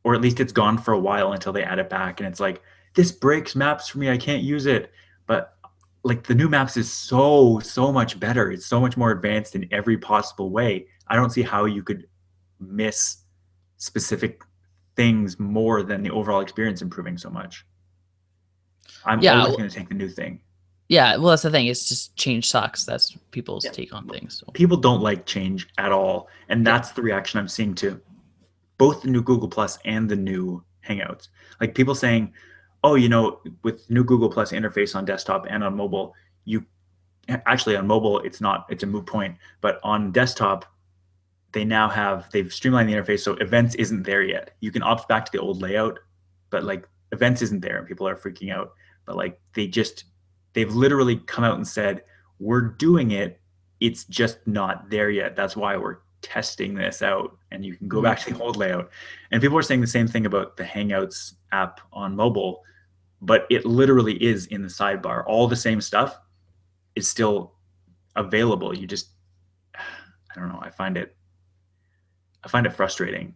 or at least it's gone for a while until they add it back, and it's like this breaks Maps for me. I can't use it, but the new Maps is so much better. It's so much more advanced in every possible way. I don't see how you could miss specific things more than the overall experience improving so much. I'm Yeah. always going to take the new thing. Yeah. Well, that's the thing. It's just change sucks. That's people's Yeah. take on things. So People don't like change at all, and yeah. that's the reaction I'm seeing to both the new Google Plus and the new Hangouts. Like people saying, "Oh, with new Google Plus interface on desktop and on mobile, you actually on mobile it's not. It's a moot point, but on desktop." they've streamlined the interface, so events isn't there yet. You can opt back to the old layout, but like events isn't there and people are freaking out. But like they've literally come out and said, we're doing it, it's just not there yet. That's why we're testing this out, and you can go back to the old layout. And people are saying the same thing about the Hangouts app on mobile, but it literally is in the sidebar. All the same stuff is still available. You just, I don't know. I find it frustrating.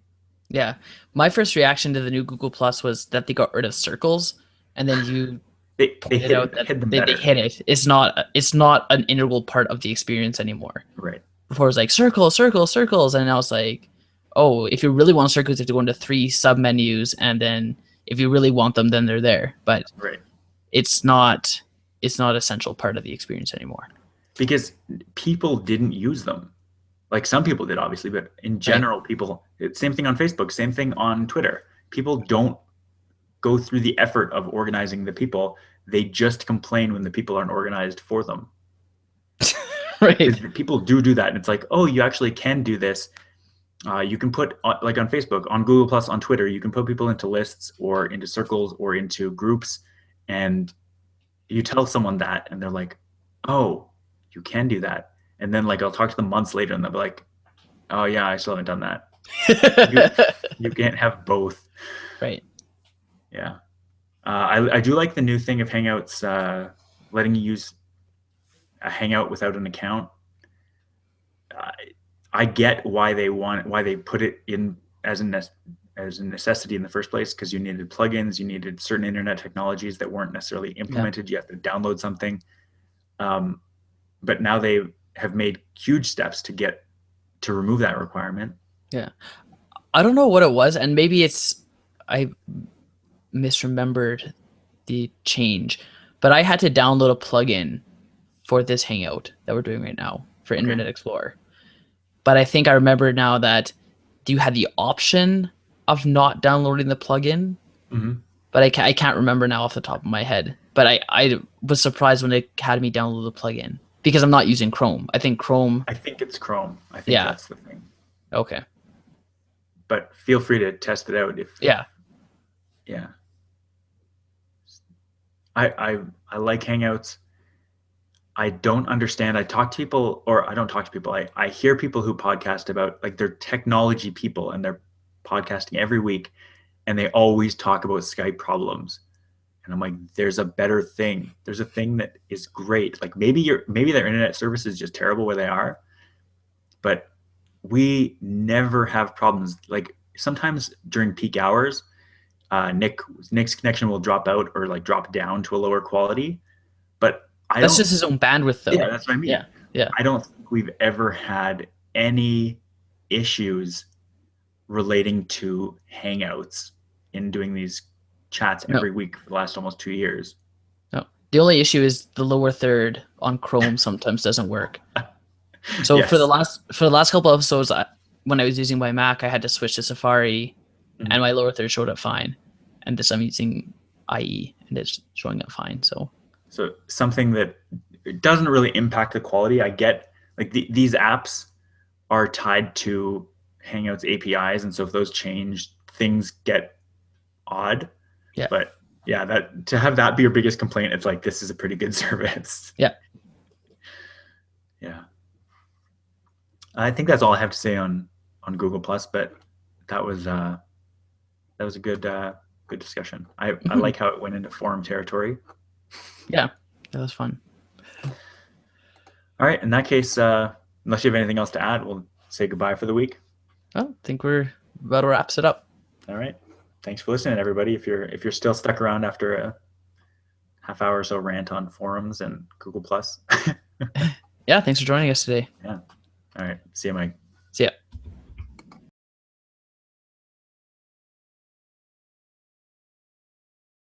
Yeah. My first reaction to the new Google Plus was that they got rid of circles, and then you They pointed out that hid them they better. hit it. It's not an integral part of the experience anymore. Right. Before it was like circles, circles, circles, and now it's like, oh, if you really want circles, you have to go into 3 sub menus, and then if you really want them, then they're there. But Right. it's not essential part of the experience anymore. Because people didn't use them. Like some people did, obviously, but in general, people, same thing on Facebook, same thing on Twitter. People don't go through the effort of organizing the people. They just complain when the people aren't organized for them. Right. People do that. And it's like, oh, you actually can do this. You can put, like on Facebook, on Google Plus, on Twitter, you can put people into lists or into circles or into groups. And you tell someone that, and they're like, oh, you can do that. And then like I'll talk to them months later, and they'll be like, oh yeah, I still haven't done that. You can't have both. Right. Yeah. I do like the new thing of Hangouts, letting you use a Hangout without an account. I get why they put it in as a necessity in the first place, because you needed plugins, you needed certain internet technologies that weren't necessarily implemented. You have to download something. But now they have made huge steps to remove that requirement. Yeah. I don't know what it was, and maybe I misremembered the change, but I had to download a plugin for this Hangout that we're doing right now for Internet Explorer. But I think I remember now that you had the option of not downloading the plugin, but I can't remember now off the top of my head. But I was surprised when it had me download the plugin, because I'm not using Chrome. I think it's Chrome. I think that's the thing. Okay. But feel free to test it out if yeah. I like Hangouts. I don't understand. I don't talk to people. I hear people who podcast about, like, they're technology people and they're podcasting every week, and they always talk about Skype problems. And I'm like, there's a better thing. There's a thing that is great. Like maybe their internet service is just terrible where they are, but we never have problems. Like sometimes during peak hours, Nick's connection will drop out or like drop down to a lower quality, but that's just his own bandwidth, though. Yeah, that's what I mean. Yeah. I don't think we've ever had any issues relating to Hangouts in doing these chats every week for the last almost 2 years. No. The only issue is the lower third on Chrome sometimes doesn't work. So yes. for the last couple of episodes, when I was using my Mac, I had to switch to Safari, and my lower third showed up fine. And this I'm using IE, and it's showing up fine. So something that it doesn't really impact the quality. I get, like, these apps are tied to Hangouts APIs, and so if those change, things get odd. Yeah. But yeah, that to have that be your biggest complaint, it's like, this is a pretty good service. Yeah. Yeah. I think that's all I have to say on Google Plus, but that was a good discussion. I like how it went into forum territory. Yeah, that was fun. All right. In that case, unless you have anything else to add, we'll say goodbye for the week. I think we're about to wrap it up. All right. Thanks for listening, everybody. If you're still stuck around after a half hour or so rant on forums and Google Plus. Yeah, thanks for joining us today. Yeah. All right. See you, Mike. See ya.